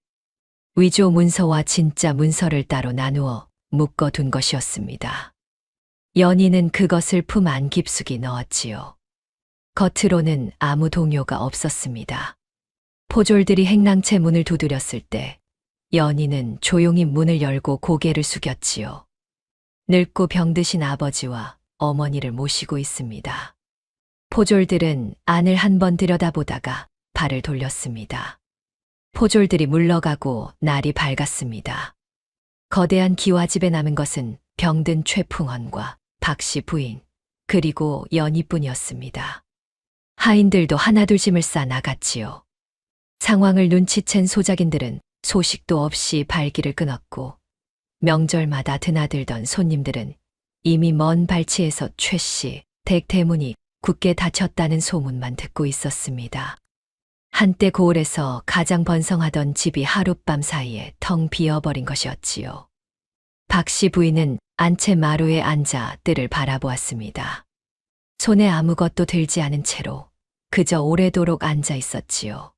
위조 문서와 진짜 문서를 따로 나누어 묶어둔 것이었습니다. 연희는 그것을 품 안 깊숙이 넣었지요. 겉으로는 아무 동요가 없었습니다. 포졸들이 행랑채 문을 두드렸을 때 연희는 조용히 문을 열고 고개를 숙였지요. 늙고 병드신 아버지와 어머니를 모시고 있습니다. 포졸들은 안을 한번 들여다보다가 발을 돌렸습니다. 포졸들이 물러가고 날이 밝았습니다. 거대한 기와집에 남은 것은 병든 최풍헌과 박씨 부인, 그리고 연희뿐이었습니다. 하인들도 하나둘 짐을 싸 나갔지요. 상황을 눈치챈 소작인들은 소식도 없이 발길을 끊었고, 명절마다 드나들던 손님들은 이미 먼 발치에서 최 씨 댁 대문이 굳게 닫혔다는 소문만 듣고 있었습니다. 한때 고을에서 가장 번성하던 집이 하룻밤 사이에 텅 비어버린 것이었지요. 박 씨 부인은 안채 마루에 앉아 뜰을 바라보았습니다. 손에 아무것도 들지 않은 채로 그저 오래도록 앉아 있었지요.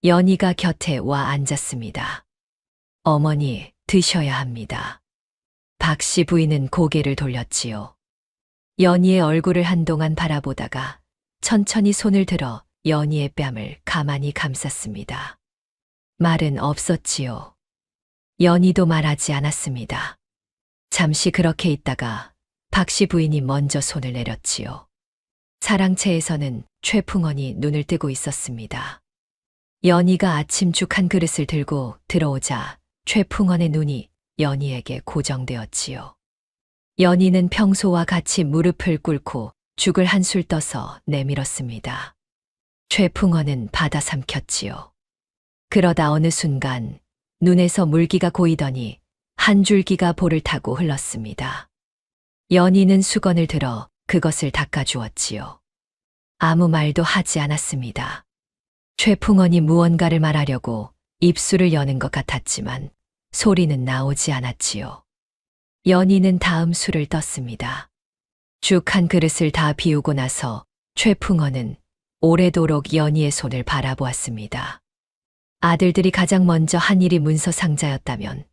연희가 곁에 와 앉았습니다. 어머니, 드셔야 합니다. 박 씨 부인은 고개를 돌렸지요. 연희의 얼굴을 한동안 바라보다가 천천히 손을 들어 연희의 뺨을 가만히 감쌌습니다. 말은 없었지요. 연희도 말하지 않았습니다. 잠시 그렇게 있다가 박 씨 부인이 먼저 손을 내렸지요. 사랑채에서는 최풍원이 눈을 뜨고 있었습니다. 연희가 아침 죽 한 그릇을 들고 들어오자 최풍원의 눈이 연희에게 고정되었지요. 연희는 평소와 같이 무릎을 꿇고 죽을 한술 떠서 내밀었습니다. 최풍원은 받아 삼켰지요. 그러다 어느 순간 눈에서 물기가 고이더니 한 줄기가 볼을 타고 흘렀습니다. 연희는 수건을 들어 그것을 닦아주었지요. 아무 말도 하지 않았습니다. 최풍원이 무언가를 말하려고 입술을 여는 것 같았지만 소리는 나오지 않았지요. 연희는 다음 술을 떴습니다. 죽 한 그릇을 다 비우고 나서 최풍원은 오래도록 연희의 손을 바라보았습니다. 아들들이 가장 먼저 한 일이 문서 상자였다면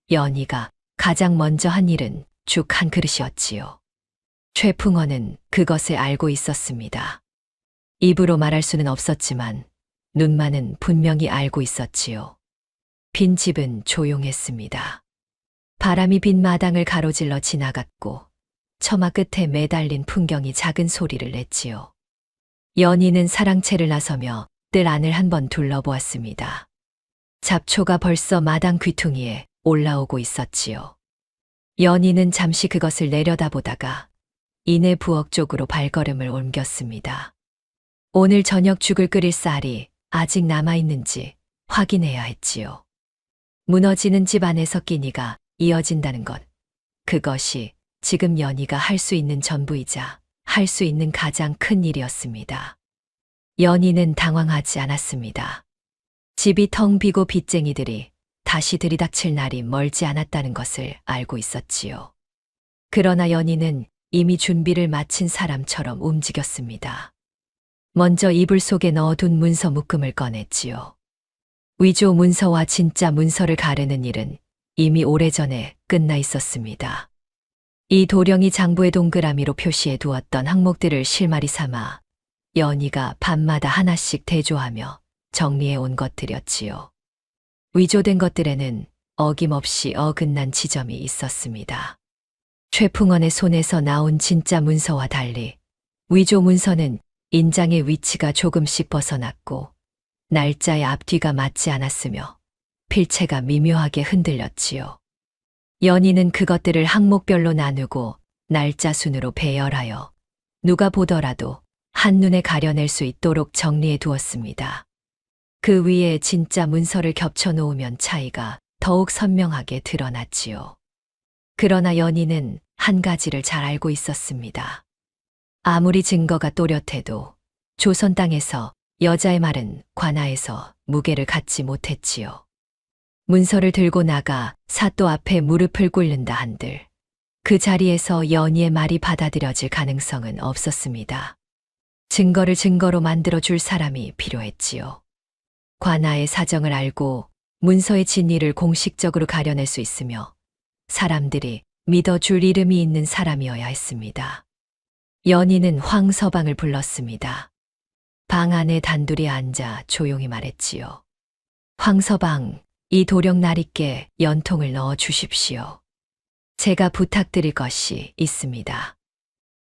연희가 가장 먼저 한 일은 죽 한 그릇이었지요. 최풍원은 그것을 알고 있었습니다. 입으로 말할 수는 없었지만 눈만은 분명히 알고 있었지요. 빈 집은 조용했습니다. 바람이 빈 마당을 가로질러 지나갔고 처마 끝에 매달린 풍경이 작은 소리를 냈지요. 연희는 사랑채를 나서며 뜰 안을 한번 둘러보았습니다. 잡초가 벌써 마당 귀퉁이에 올라오고 있었지요. 연희는 잠시 그것을 내려다보다가 이내 부엌 쪽으로 발걸음을 옮겼습니다. 오늘 저녁 죽을 끓일 쌀이 아직 남아있는지 확인해야 했지요. 무너지는 집 안에서 끼니가 이어진다는 것, 그것이 지금 연희가 할 수 있는 전부이자 할 수 있는 가장 큰 일이었습니다. 연희는 당황하지 않았습니다. 집이 텅 비고 빚쟁이들이 다시 들이닥칠 날이 멀지 않았다는 것을 알고 있었지요. 그러나 연희는 이미 준비를 마친 사람처럼 움직였습니다. 먼저 이불 속에 넣어둔 문서 묶음을 꺼냈지요. 위조 문서와 진짜 문서를 가르는 일은 이미 오래전에 끝나 있었습니다. 이 도령이 장부의 동그라미로 표시해 두었던 항목들을 실마리 삼아 연희가 밤마다 하나씩 대조하며 정리해 온 것들이었지요. 위조된 것들에는 어김없이 어긋난 지점이 있었습니다. 최풍원의 손에서 나온 진짜 문서와 달리 위조 문서는 인장의 위치가 조금씩 벗어났고 날짜의 앞뒤가 맞지 않았으며 필체가 미묘하게 흔들렸지요. 연희는 그것들을 항목별로 나누고 날짜 순으로 배열하여 누가 보더라도 한눈에 가려낼 수 있도록 정리해 두었습니다. 그 위에 진짜 문서를 겹쳐 놓으면 차이가 더욱 선명하게 드러났지요. 그러나 연희는 한 가지를 잘 알고 있었습니다. 아무리 증거가 또렷해도 조선 땅에서 여자의 말은 관아에서 무게를 갖지 못했지요. 문서를 들고 나가 사또 앞에 무릎을 꿇는다 한들 그 자리에서 연희의 말이 받아들여질 가능성은 없었습니다. 증거를 증거로 만들어줄 사람이 필요했지요. 관아의 사정을 알고 문서의 진위를 공식적으로 가려낼 수 있으며 사람들이 믿어줄 이름이 있는 사람이어야 했습니다. 연희는 황서방을 불렀습니다. 방 안에 단둘이 앉아 조용히 말했지요. 황서방, 이 도령 나리께 연통을 넣어 주십시오. 제가 부탁드릴 것이 있습니다.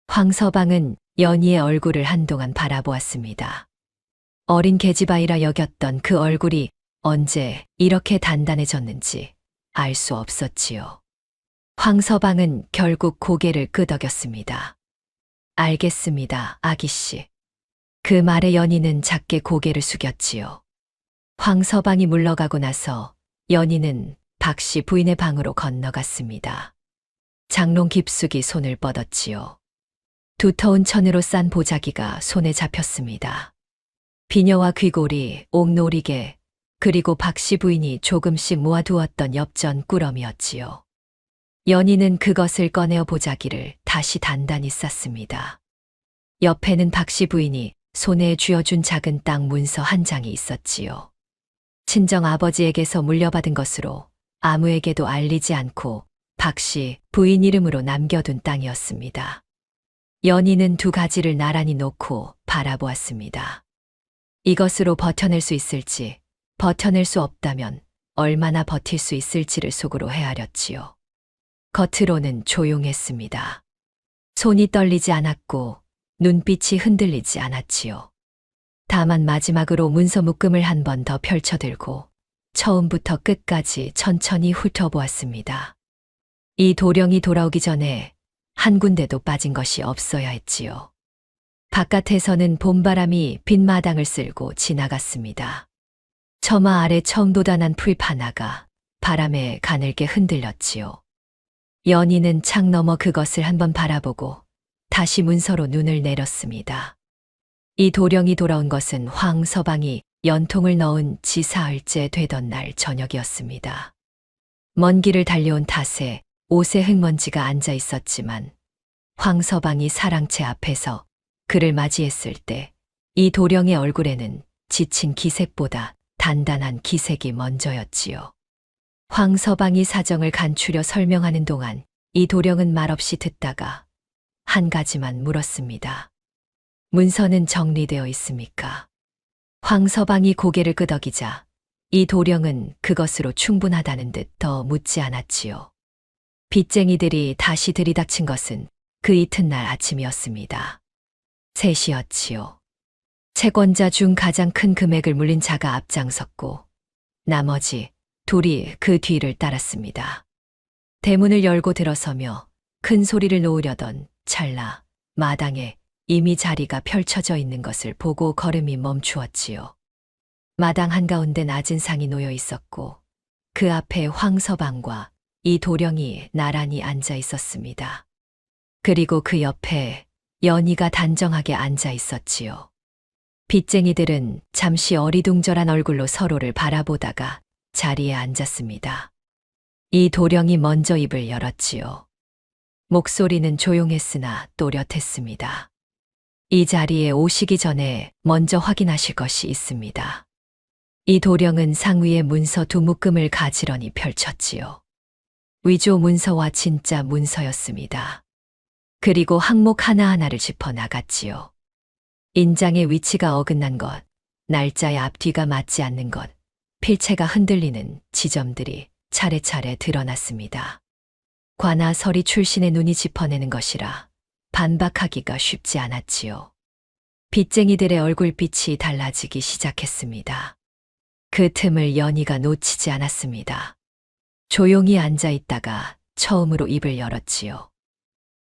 황서방은 연희의 얼굴을 한동안 바라보았습니다. 어린 계집아이라 여겼던 그 얼굴이 언제 이렇게 단단해졌는지 알 수 없었지요. 황서방은 결국 고개를 끄덕였습니다. 알겠습니다, 아기씨. 그 말에 연희는 작게 고개를 숙였지요. 황서방이 물러가고 나서 연희는 박씨 부인의 방으로 건너갔습니다. 장롱 깊숙이 손을 뻗었지요. 두터운 천으로 싼 보자기가 손에 잡혔습니다. 비녀와 귀고리, 옥놀이개, 그리고 박씨 부인이 조금씩 모아두었던 엽전 꾸러미였지요. 연희는 그것을 꺼내어 보자기를 다시 단단히 쌌습니다. 옆에는 박씨 부인이 손에 쥐어준 작은 땅 문서 한 장이 있었지요. 친정 아버지에게서 물려받은 것으로 아무에게도 알리지 않고 박씨 부인 이름으로 남겨둔 땅이었습니다. 연희는 두 가지를 나란히 놓고 바라보았습니다. 이것으로 버텨낼 수 있을지, 버텨낼 수 없다면 얼마나 버틸 수 있을지를 속으로 헤아렸지요. 겉으로는 조용했습니다. 손이 떨리지 않았고 눈빛이 흔들리지 않았지요. 다만 마지막으로 문서 묶음을 한 번 더 펼쳐들고 처음부터 끝까지 천천히 훑어보았습니다. 이 도령이 돌아오기 전에 한 군데도 빠진 것이 없어야 했지요. 바깥에서는 봄바람이 빈 마당을 쓸고 지나갔습니다. 처마 아래 처음 돋아난 풀잎 하나가 바람에 가늘게 흔들렸지요. 연희는 창 너머 그것을 한번 바라보고 다시 문서로 눈을 내렸습니다. 이 도령이 돌아온 것은 황서방이 연통을 넣은 지사흘째 되던 날 저녁이었습니다. 먼 길을 달려온 탓에 옷에 흙먼지가 앉아 있었지만 황서방이 사랑채 앞에서 그를 맞이했을 때 이 도령의 얼굴에는 지친 기색보다 단단한 기색이 먼저였지요. 황서방이 사정을 간추려 설명하는 동안 이 도령은 말없이 듣다가 한 가지만 물었습니다. 문서는 정리되어 있습니까? 황서방이 고개를 끄덕이자 이 도령은 그것으로 충분하다는 듯 더 묻지 않았지요. 빚쟁이들이 다시 들이닥친 것은 그 이튿날 아침이었습니다. 셋이었지요. 채권자 중 가장 큰 금액을 물린 자가 앞장섰고 나머지 둘이 그 뒤를 따랐습니다. 대문을 열고 들어서며 큰 소리를 놓으려던 찰나 마당에 이미 자리가 펼쳐져 있는 것을 보고 걸음이 멈추었지요. 마당 한가운데 낮은 상이 놓여 있었고 그 앞에 황서방과 이 도령이 나란히 앉아 있었습니다. 그리고 그 옆에 연희가 단정하게 앉아 있었지요. 빚쟁이들은 잠시 어리둥절한 얼굴로 서로를 바라보다가 자리에 앉았습니다. 이 도령이 먼저 입을 열었지요. 목소리는 조용했으나 또렷했습니다. 이 자리에 오시기 전에 먼저 확인하실 것이 있습니다. 이 도령은 상위의 문서 두 묶음을 가지런히 펼쳤지요. 위조 문서와 진짜 문서였습니다. 그리고 항목 하나하나를 짚어 나갔지요. 인장의 위치가 어긋난 것, 날짜의 앞뒤가 맞지 않는 것, 필체가 흔들리는 지점들이 차례차례 드러났습니다. 관아 서리 출신의 눈이 짚어내는 것이라 반박하기가 쉽지 않았지요. 빚쟁이들의 얼굴빛이 달라지기 시작했습니다. 그 틈을 연희가 놓치지 않았습니다. 조용히 앉아 있다가 처음으로 입을 열었지요.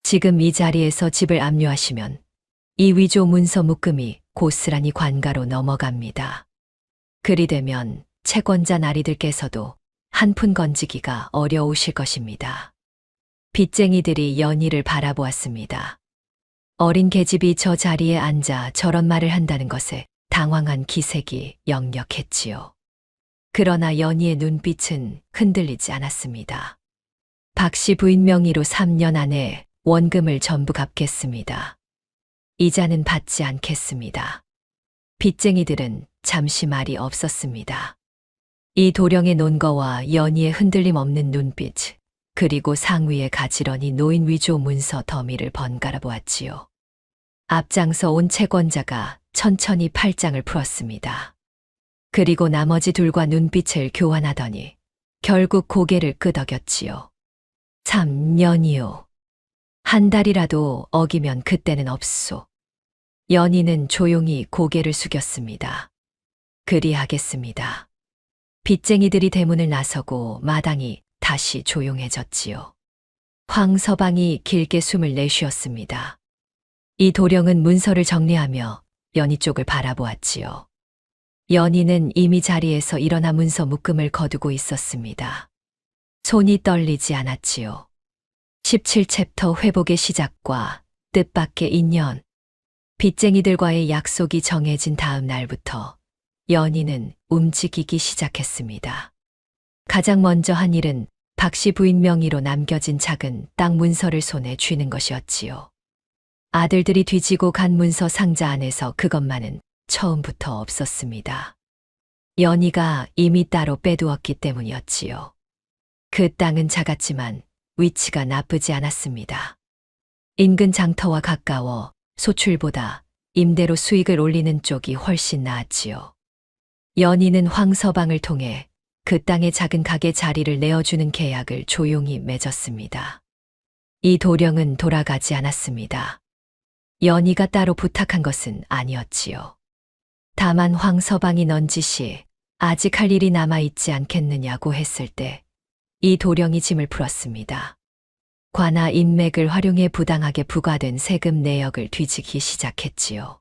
지금 이 자리에서 집을 압류하시면 이 위조 문서 묶음이 고스란히 관가로 넘어갑니다. 그리 되면 채권자 나리들께서도 한 푼 건지기가 어려우실 것입니다. 빚쟁이들이 연희를 바라보았습니다. 어린 계집이 저 자리에 앉아 저런 말을 한다는 것에 당황한 기색이 역력했지요. 그러나 연희의 눈빛은 흔들리지 않았습니다. 박씨 부인 명의로 3년 안에 원금을 전부 갚겠습니다. 이자는 받지 않겠습니다. 빚쟁이들은 잠시 말이 없었습니다. 이 도령의 논거와 연희의 흔들림 없는 눈빛, 그리고 상위에 가지런히 놓인 위조 문서 더미를 번갈아 보았지요. 앞장서 온 채권자가 천천히 팔짱을 풀었습니다. 그리고 나머지 둘과 눈빛을 교환하더니 결국 고개를 끄덕였지요. 3년이요. 한 달이라도 어기면 그때는 없소. 연희는 조용히 고개를 숙였습니다. 그리하겠습니다. 빚쟁이들이 대문을 나서고 마당이 다시 조용해졌지요. 황서방이 길게 숨을 내쉬었습니다. 이 도령은 문서를 정리하며 연희 쪽을 바라보았지요. 연희는 이미 자리에서 일어나 문서 묶음을 거두고 있었습니다. 손이 떨리지 않았지요. 17챕터 회복의 시작과 뜻밖의 인연. 빚쟁이들과의 약속이 정해진 다음 날부터 연희는 움직이기 시작했습니다. 가장 먼저 한 일은 박씨 부인 명의로 남겨진 작은 땅 문서를 손에 쥐는 것이었지요. 아들들이 뒤지고 간 문서 상자 안에서 그것만은 처음부터 없었습니다. 연희가 이미 따로 빼두었기 때문이었지요. 그 땅은 작았지만 위치가 나쁘지 않았습니다. 인근 장터와 가까워 소출보다 임대로 수익을 올리는 쪽이 훨씬 나았지요. 연희는 황서방을 통해 그 땅의 작은 가게 자리를 내어주는 계약을 조용히 맺었습니다. 이 도령은 돌아가지 않았습니다. 연희가 따로 부탁한 것은 아니었지요. 다만 황서방이 넌지시 아직 할 일이 남아있지 않겠느냐고 했을 때 이 도령이 짐을 풀었습니다. 관아 인맥을 활용해 부당하게 부과된 세금 내역을 뒤지기 시작했지요.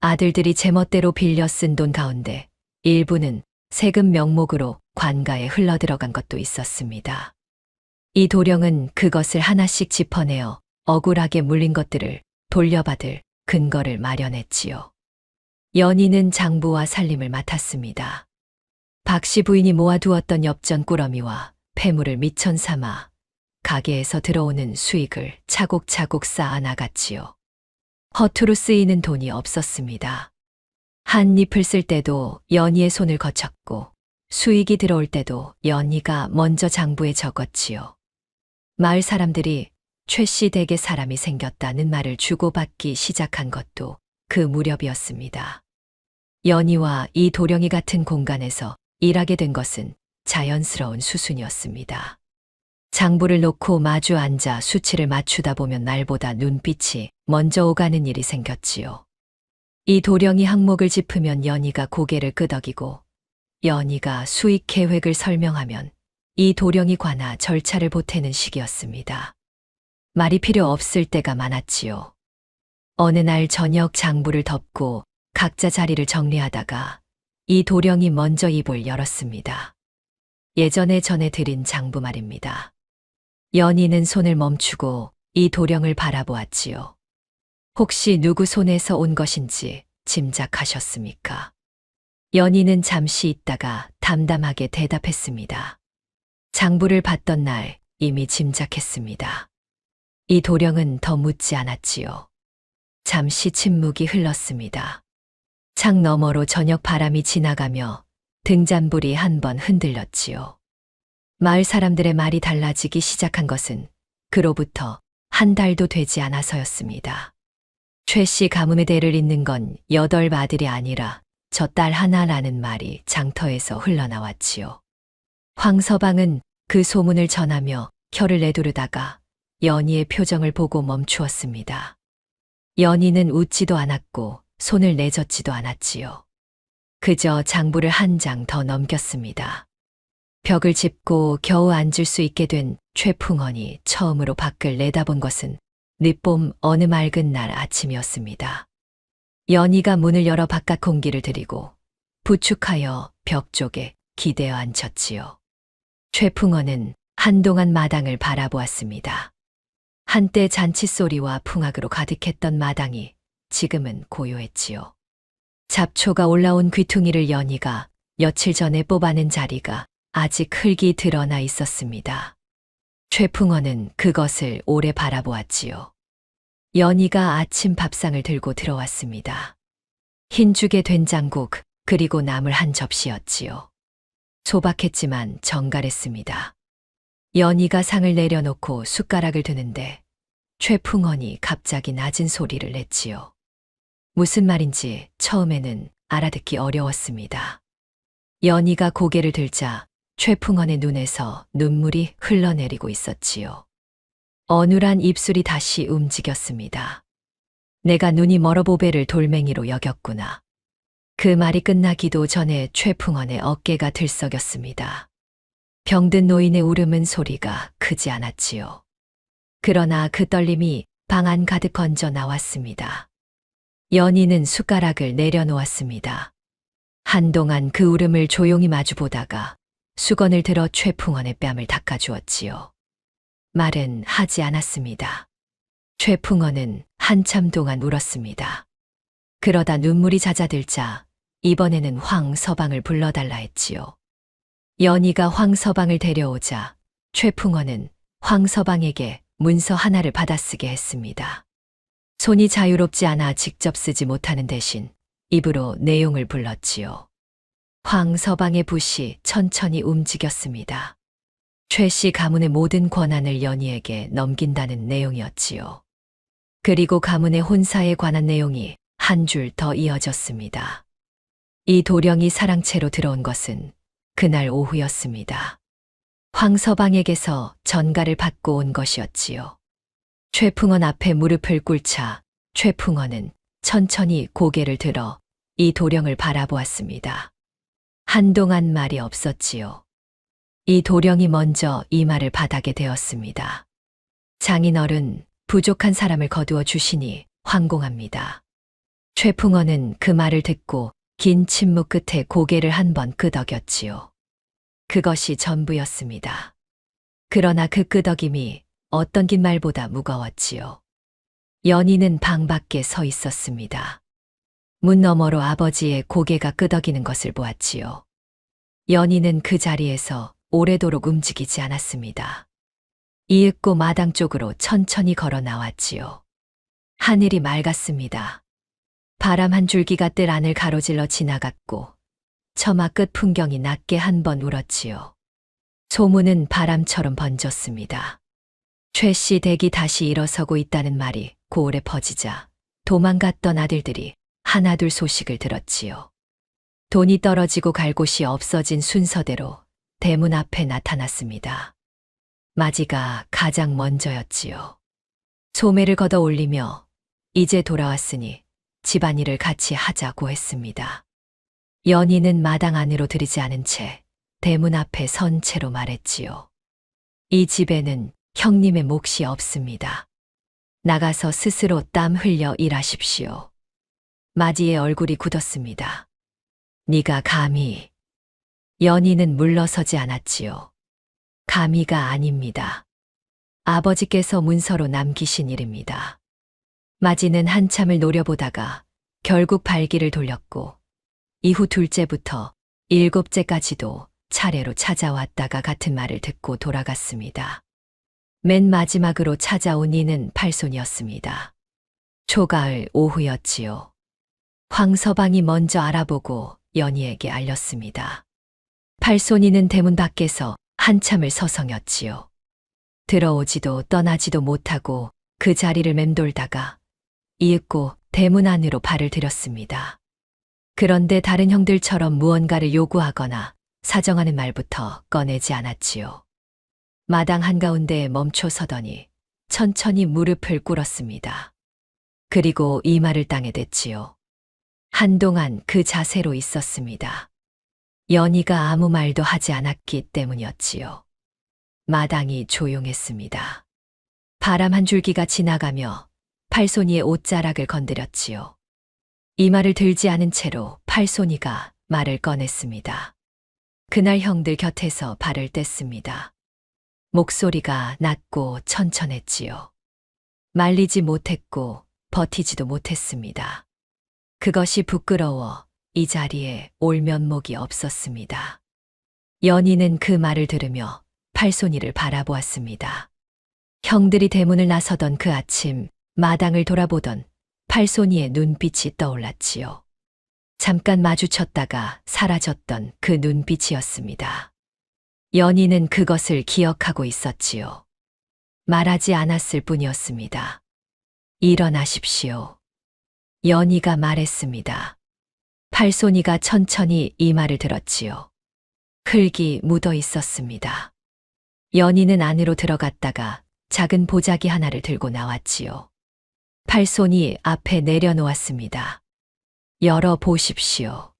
아들들이 제멋대로 빌려 쓴 돈 가운데 일부는 세금 명목으로 관가에 흘러들어간 것도 있었습니다. 이 도령은 그것을 하나씩 짚어내어 억울하게 물린 것들을 돌려받을 근거를 마련했지요. 연희는 장부와 살림을 맡았습니다. 박씨 부인이 모아두었던 엽전 꾸러미와 폐물을 미천 삼아 가게에서 들어오는 수익을 차곡차곡 쌓아 나갔지요. 허투루 쓰이는 돈이 없었습니다. 한 잎을 쓸 때도 연희의 손을 거쳤고 수익이 들어올 때도 연희가 먼저 장부에 적었지요. 마을 사람들이 최 씨 댁에 사람이 생겼다는 말을 주고받기 시작한 것도 그 무렵이었습니다. 연희와 이 도령이 같은 공간에서 일하게 된 것은 자연스러운 수순이었습니다. 장부를 놓고 마주 앉아 수치를 맞추다 보면 날보다 눈빛이 먼저 오가는 일이 생겼지요. 이 도령이 항목을 짚으면 연희가 고개를 끄덕이고 연희가 수익 계획을 설명하면 이 도령이 관아 절차를 보태는 시기였습니다. 말이 필요 없을 때가 많았지요. 어느 날 저녁 장부를 덮고 각자 자리를 정리하다가 이 도령이 먼저 입을 열었습니다. 예전에 전해드린 장부 말입니다. 연희는 손을 멈추고 이 도령을 바라보았지요. 혹시 누구 손에서 온 것인지 짐작하셨습니까? 연희는 잠시 있다가 담담하게 대답했습니다. 장부를 받던 날 이미 짐작했습니다. 이 도령은 더 묻지 않았지요. 잠시 침묵이 흘렀습니다. 창 너머로 저녁 바람이 지나가며 등잔불이 한 번 흔들렸지요. 마을 사람들의 말이 달라지기 시작한 것은 그로부터 한 달도 되지 않아서였습니다. 최 씨 가뭄의 대를 잇는 건 8 아들이 아니라 저 딸 하나라는 말이 장터에서 흘러나왔지요. 황서방은 그 소문을 전하며 혀를 내두르다가 연희의 표정을 보고 멈추었습니다. 연희는 웃지도 않았고 손을 내젓지도 않았지요. 그저 장부를 한 장 더 넘겼습니다. 벽을 짚고 겨우 앉을 수 있게 된 최풍헌이 처음으로 밖을 내다본 것은 늦봄 어느 맑은 날 아침이었습니다. 연희가 문을 열어 바깥 공기를 들이고 부축하여 벽 쪽에 기대어 앉혔지요. 최풍헌은 한동안 마당을 바라보았습니다. 한때 잔칫소리와 풍악으로 가득했던 마당이 지금은 고요했지요. 잡초가 올라온 귀퉁이를 연희가 며칠 전에 뽑아낸 자리가 아직 흙이 드러나 있었습니다. 최풍헌은 그것을 오래 바라보았지요. 연희가 아침 밥상을 들고 들어왔습니다. 흰죽에 된장국 그리고 나물 한 접시였지요. 소박했지만 정갈했습니다. 연희가 상을 내려놓고 숟가락을 드는데 최풍헌이 갑자기 낮은 소리를 냈지요. 무슨 말인지 처음에는 알아듣기 어려웠습니다. 연희가 고개를 들자 최풍헌의 눈에서 눈물이 흘러내리고 있었지요. 어눌한 입술이 다시 움직였습니다. 내가 눈이 멀어 보배를 돌멩이로 여겼구나. 그 말이 끝나기도 전에 최풍헌의 어깨가 들썩였습니다. 병든 노인의 울음은 소리가 크지 않았지요. 그러나 그 떨림이 방 안 가득 건져 나왔습니다. 연희는 숟가락을 내려놓았습니다. 한동안 그 울음을 조용히 마주보다가 수건을 들어 최풍원의 뺨을 닦아주었지요. 말은 하지 않았습니다. 최풍원은 한참 동안 울었습니다. 그러다 눈물이 잦아들자 이번에는 황서방을 불러달라 했지요. 연희가 황서방을 데려오자 최풍원은 황서방에게 문서 하나를 받아쓰게 했습니다. 손이 자유롭지 않아 직접 쓰지 못하는 대신 입으로 내용을 불렀지요. 황서방의 붓이 천천히 움직였습니다. 최 씨 가문의 모든 권한을 연희에게 넘긴다는 내용이었지요. 그리고 가문의 혼사에 관한 내용이 한 줄 더 이어졌습니다. 이 도령이 사랑채로 들어온 것은 그날 오후였습니다. 황서방에게서 전가를 받고 온 것이었지요. 최풍원 앞에 무릎을 꿇자 최풍원은 천천히 고개를 들어 이 도령을 바라보았습니다. 한동안 말이 없었지요. 이 도령이 먼저 이 말을 받아게 되었습니다. 장인어른, 부족한 사람을 거두어 주시니 황공합니다. 최풍원은 그 말을 듣고 긴 침묵 끝에 고개를 한번 끄덕였지요. 그것이 전부였습니다. 그러나 그 끄덕임이 어떤 긴 말보다 무거웠지요. 연희는 방 밖에 서 있었습니다. 문 너머로 아버지의 고개가 끄덕이는 것을 보았지요. 연희는 그 자리에서 오래도록 움직이지 않았습니다. 이윽고 마당 쪽으로 천천히 걸어 나왔지요. 하늘이 맑았습니다. 바람 한 줄기가 뜰 안을 가로질러 지나갔고 처마 끝 풍경이 낮게 한 번 울었지요. 소문은 바람처럼 번졌습니다. 최 씨 댁이 다시 일어서고 있다는 말이 고을에 퍼지자 도망갔던 아들들이 하나둘 소식을 들었지요. 돈이 떨어지고 갈 곳이 없어진 순서대로 대문 앞에 나타났습니다. 마지가 가장 먼저였지요. 소매를 걷어 올리며 이제 돌아왔으니 집안일을 같이 하자고 했습니다. 연희는 마당 안으로 들이지 않은 채 대문 앞에 선 채로 말했지요. 이 집에는 형님의 몫이 없습니다. 나가서 스스로 땀 흘려 일하십시오. 마지의 얼굴이 굳었습니다. 네가 감히. 연희는 물러서지 않았지요. 감히가 아닙니다. 아버지께서 문서로 남기신 일입니다. 마지는 한참을 노려보다가 결국 발길을 돌렸고 이후 둘째부터 일곱째까지도 차례로 찾아왔다가 같은 말을 듣고 돌아갔습니다. 맨 마지막으로 찾아온 이는 팔손이었습니다. 초가을 오후였지요. 황서방이 먼저 알아보고 연희에게 알렸습니다. 팔손이는 대문 밖에서 한참을 서성였지요. 들어오지도 떠나지도 못하고 그 자리를 맴돌다가 이윽고 대문 안으로 발을 들였습니다. 그런데 다른 형들처럼 무언가를 요구하거나 사정하는 말부터 꺼내지 않았지요. 마당 한가운데에 멈춰 서더니 천천히 무릎을 꿇었습니다. 그리고 이마를 땅에 댔지요. 한동안 그 자세로 있었습니다. 연희가 아무 말도 하지 않았기 때문이었지요. 마당이 조용했습니다. 바람 한 줄기가 지나가며 팔손이의 옷자락을 건드렸지요. 이마를 들지 않은 채로 팔손이가 말을 꺼냈습니다. 그날 형들 곁에서 발을 뗐습니다. 목소리가 낮고 천천했지요. 말리지 못했고 버티지도 못했습니다. 그것이 부끄러워 이 자리에 올 면목이 없었습니다. 연희는 그 말을 들으며 팔손이를 바라보았습니다. 형들이 대문을 나서던 그 아침 마당을 돌아보던 팔손이의 눈빛이 떠올랐지요. 잠깐 마주쳤다가 사라졌던 그 눈빛이었습니다. 연희는 그것을 기억하고 있었지요. 말하지 않았을 뿐이었습니다. 일어나십시오. 연희가 말했습니다. 팔손이가 천천히 이 말을 들었지요. 흙이 묻어 있었습니다. 연희는 안으로 들어갔다가 작은 보자기 하나를 들고 나왔지요. 팔손이 앞에 내려놓았습니다. 열어보십시오.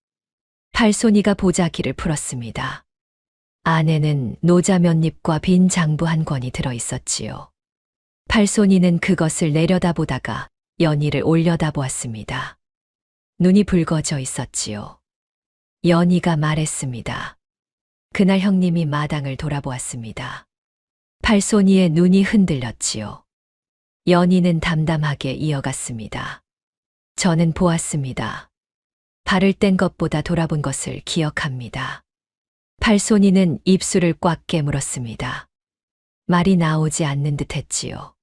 팔손이가 보자기를 풀었습니다. 안에는 노자 몇 잎과 빈 장부 한 권이 들어 있었지요. 팔손이는 그것을 내려다보다가 연희를 올려다보았습니다. 눈이 붉어져 있었지요. 연희가 말했습니다. 그날 형님이 마당을 돌아보았습니다. 팔손이의 눈이 흔들렸지요. 연희는 담담하게 이어갔습니다. 저는 보았습니다. 발을 뗀 것보다 돌아본 것을 기억합니다. 팔손이는 입술을 꽉 깨물었습니다. 말이 나오지 않는 듯 했지요.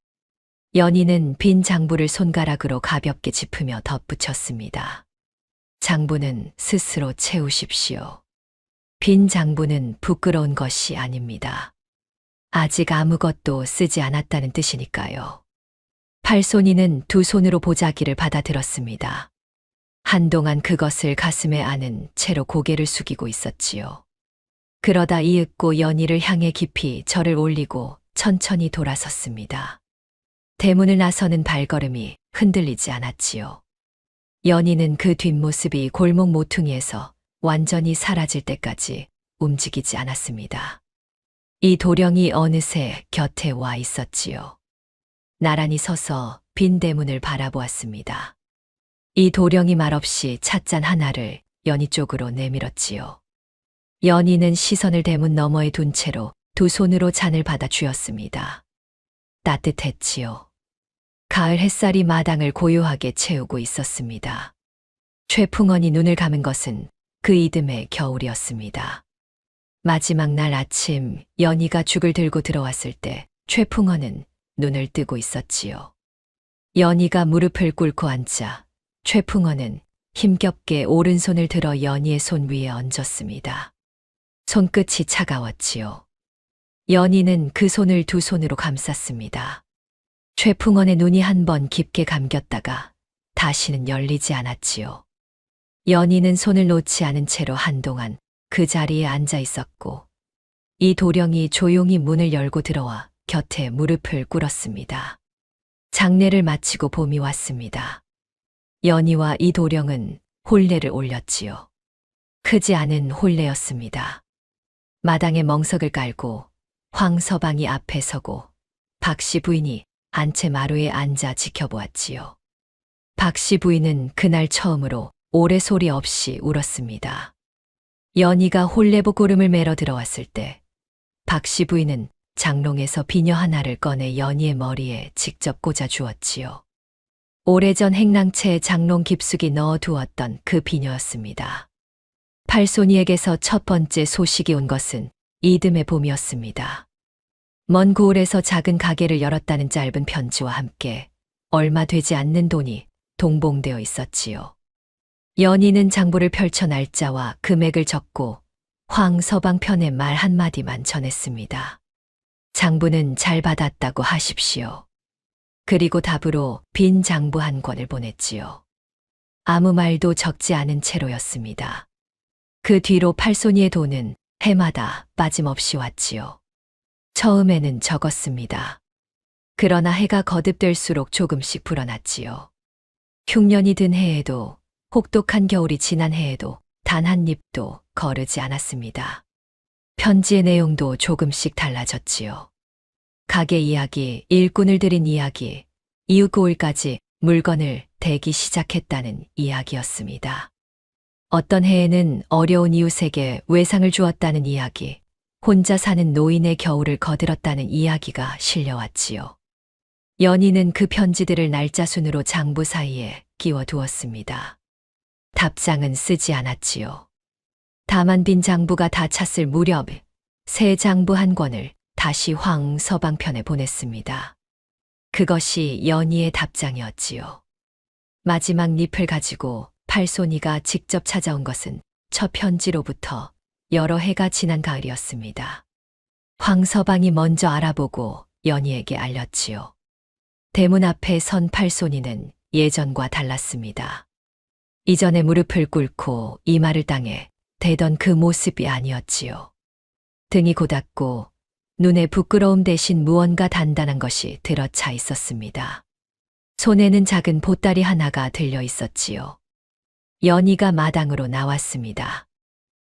연희는 빈 장부를 손가락으로 가볍게 짚으며 덧붙였습니다. 장부는 스스로 채우십시오. 빈 장부는 부끄러운 것이 아닙니다. 아직 아무것도 쓰지 않았다는 뜻이니까요. 팔손이는 두 손으로 보자기를 받아들었습니다. 한동안 그것을 가슴에 안은 채로 고개를 숙이고 있었지요. 그러다 이윽고 연희를 향해 깊이 절을 올리고 천천히 돌아섰습니다. 대문을 나서는 발걸음이 흔들리지 않았지요. 연희는 그 뒷모습이 골목 모퉁이에서 완전히 사라질 때까지 움직이지 않았습니다. 이 도령이 어느새 곁에 와 있었지요. 나란히 서서 빈 대문을 바라보았습니다. 이 도령이 말없이 찻잔 하나를 연희 쪽으로 내밀었지요. 연희는 시선을 대문 너머에 둔 채로 두 손으로 잔을 받아 쥐었습니다. 따뜻했지요. 가을 햇살이 마당을 고요하게 채우고 있었습니다. 최풍원이 눈을 감은 것은 그 이듬해 겨울이었습니다. 마지막 날 아침 연희가 죽을 들고 들어왔을 때 최풍원은 눈을 뜨고 있었지요. 연희가 무릎을 꿇고 앉자 최풍원은 힘겹게 오른손을 들어 연희의 손 위에 얹었습니다. 손끝이 차가웠지요. 연희는 그 손을 두 손으로 감쌌습니다. 최풍원의 눈이 한 번 깊게 감겼다가 다시는 열리지 않았지요. 연희는 손을 놓지 않은 채로 한동안 그 자리에 앉아 있었고 이 도령이 조용히 문을 열고 들어와 곁에 무릎을 꿇었습니다. 장례를 마치고 봄이 왔습니다. 연희와 이 도령은 혼례를 올렸지요. 크지 않은 혼례였습니다. 마당에 멍석을 깔고 황서방이 앞에 서고 박씨 부인이 안채 마루에 앉아 지켜보았지요. 박씨 부인은 그날 처음으로 오래 소리 없이 울었습니다. 연희가 혼례복 고름을 매러 들어왔을 때 박씨 부인은 장롱에서 비녀 하나를 꺼내 연희의 머리에 직접 꽂아 주었지요. 오래전 행랑채에 장롱 깊숙이 넣어 두었던 그 비녀였습니다. 팔손이에게서 첫 번째 소식이 온 것은 이듬해 봄이었습니다. 먼 고을에서 작은 가게를 열었다는 짧은 편지와 함께 얼마 되지 않는 돈이 동봉되어 있었지요. 연희는 장부를 펼쳐 날짜와 금액을 적고 황서방 편에 말 한마디만 전했습니다. 장부는 잘 받았다고 하십시오. 그리고 답으로 빈 장부 한 권을 보냈지요. 아무 말도 적지 않은 채로였습니다. 그 뒤로 팔손이의 돈은 해마다 빠짐없이 왔지요. 처음에는 적었습니다. 그러나 해가 거듭될수록 조금씩 불어났지요. 흉년이 든 해에도 혹독한 겨울이 지난 해에도 단 한 입도 거르지 않았습니다. 편지의 내용도 조금씩 달라졌지요. 가게 이야기, 일꾼을 들인 이야기, 이웃 고을까지 물건을 대기 시작했다는 이야기였습니다. 어떤 해에는 어려운 이웃에게 외상을 주었다는 이야기, 혼자 사는 노인의 겨울을 거들었다는 이야기가 실려왔지요. 연희는 그 편지들을 날짜 순으로 장부 사이에 끼워 두었습니다. 답장은 쓰지 않았지요. 다만 빈 장부가 다 찼을 무렵 새 장부 한 권을 다시 황서방편에 보냈습니다. 그것이 연희의 답장이었지요. 마지막 잎을 가지고 팔손이가 직접 찾아온 것은 첫 편지로부터 여러 해가 지난 가을이었습니다. 황서방이 먼저 알아보고 연희에게 알렸지요. 대문 앞에 선 팔손이는 예전과 달랐습니다. 이전에 무릎을 꿇고 이마를 땅에 대던 그 모습이 아니었지요. 등이 고닫고 눈에 부끄러움 대신 무언가 단단한 것이 들어차 있었습니다. 손에는 작은 보따리 하나가 들려 있었지요. 연희가 마당으로 나왔습니다.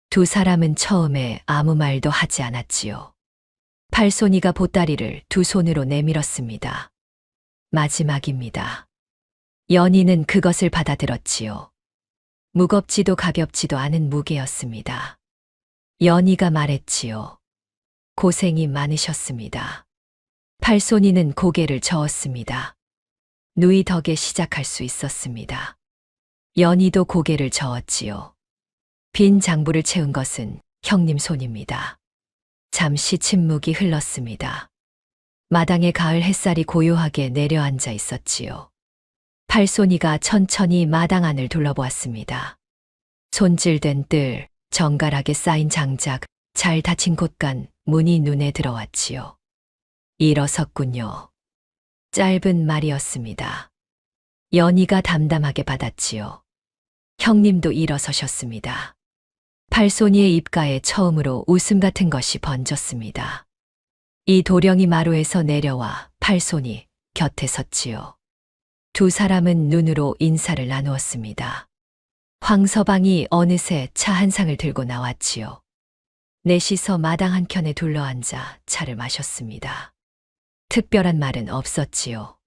두 사람은 처음에 아무 말도 하지 않았지요. 팔손이가 보따리를 두 손으로 내밀었습니다. 마지막입니다. 연희는 그것을 받아들었지요. 무겁지도 가볍지도 않은 무게였습니다. 연희가 말했지요. 고생이 많으셨습니다. 팔손이는 고개를 저었습니다. 누이 덕에 시작할 수 있었습니다. 연희도 고개를 저었지요. 빈 장부를 채운 것은 형님 손입니다. 잠시 침묵이 흘렀습니다. 마당에 가을 햇살이 고요하게 내려앉아 있었지요. 팔손이가 천천히 마당 안을 둘러보았습니다. 손질된 뜰, 정갈하게 쌓인 장작, 잘 닫힌 곳간 문이 눈에 들어왔지요. 일어섰군요. 짧은 말이었습니다. 연희가 담담하게 받았지요. 형님도 일어서셨습니다. 팔손이의 입가에 처음으로 웃음 같은 것이 번졌습니다. 이 도령이 마루에서 내려와 팔손이 곁에 섰지요. 두 사람은 눈으로 인사를 나누었습니다. 황서방이 어느새 차 한 상을 들고 나왔지요. 넷이서 마당 한켠에 둘러앉아 차를 마셨습니다. 특별한 말은 없었지요.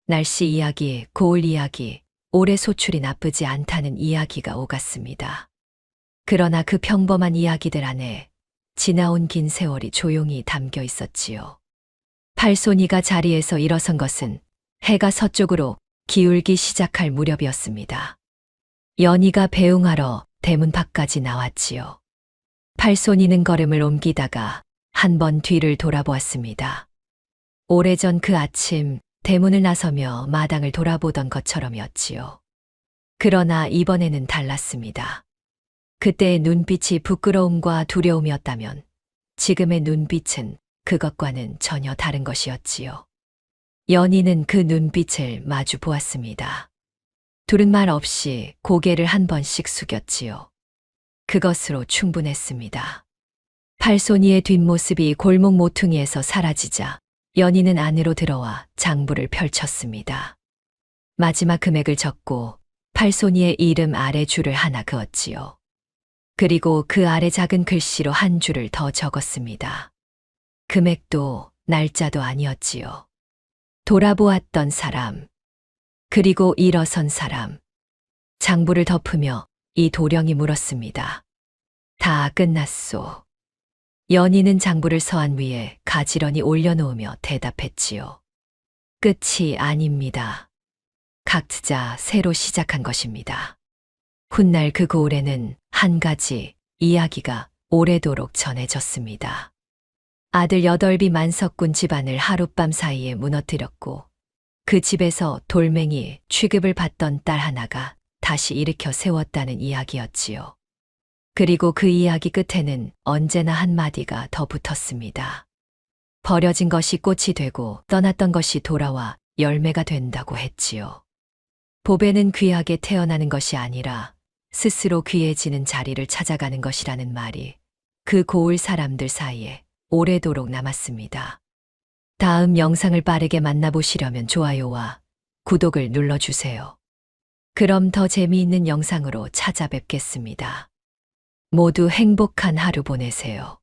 날씨 이야기, 고을 이야기, 올해 소출이 나쁘지 않다는 이야기가 오갔습니다. 그러나 그 평범한 이야기들 안에 지나온 긴 세월이 조용히 담겨 있었지요. 팔손이가 자리에서 일어선 것은 해가 서쪽으로 기울기 시작할 무렵이었습니다. 연희가 배웅하러 대문 밖까지 나왔지요. 팔손이는 걸음을 옮기다가 한 번 뒤를 돌아보았습니다. 오래전 그 아침 대문을 나서며 마당을 돌아보던 것처럼이었지요. 그러나 이번에는 달랐습니다. 그때의 눈빛이 부끄러움과 두려움이었다면 지금의 눈빛은 그것과는 전혀 다른 것이었지요. 연희는 그 눈빛을 마주 보았습니다. 둘은 말 없이 고개를 한 번씩 숙였지요. 그것으로 충분했습니다. 팔손이의 뒷모습이 골목 모퉁이에서 사라지자 연희는 안으로 들어와 장부를 펼쳤습니다. 마지막 금액을 적고 팔손이의 이름 아래 줄을 하나 그었지요. 그리고 그 아래 작은 글씨로 한 줄을 더 적었습니다. 금액도 날짜도 아니었지요. 돌아보았던 사람, 그리고 일어선 사람. 장부를 덮으며 이 도령이 물었습니다. 다 끝났소. 연희는 장부를 서한 위에 가지런히 올려놓으며 대답했지요. 끝이 아닙니다. 각자 새로 시작한 것입니다. 훗날 그 고을에는 한 가지 이야기가 오래도록 전해졌습니다. 아들 여덟비 만석군 집안을 하룻밤 사이에 무너뜨렸고 그 집에서 돌멩이 취급을 받던 딸 하나가 다시 일으켜 세웠다는 이야기였지요. 그리고 그 이야기 끝에는 언제나 한마디가 더 붙었습니다. 버려진 것이 꽃이 되고 떠났던 것이 돌아와 열매가 된다고 했지요. 보배는 귀하게 태어나는 것이 아니라 스스로 귀해지는 자리를 찾아가는 것이라는 말이 그 고을 사람들 사이에 오래도록 남았습니다. 다음 영상을 빠르게 만나보시려면 좋아요와 구독을 눌러주세요. 그럼 더 재미있는 영상으로 찾아뵙겠습니다. 모두 행복한 하루 보내세요.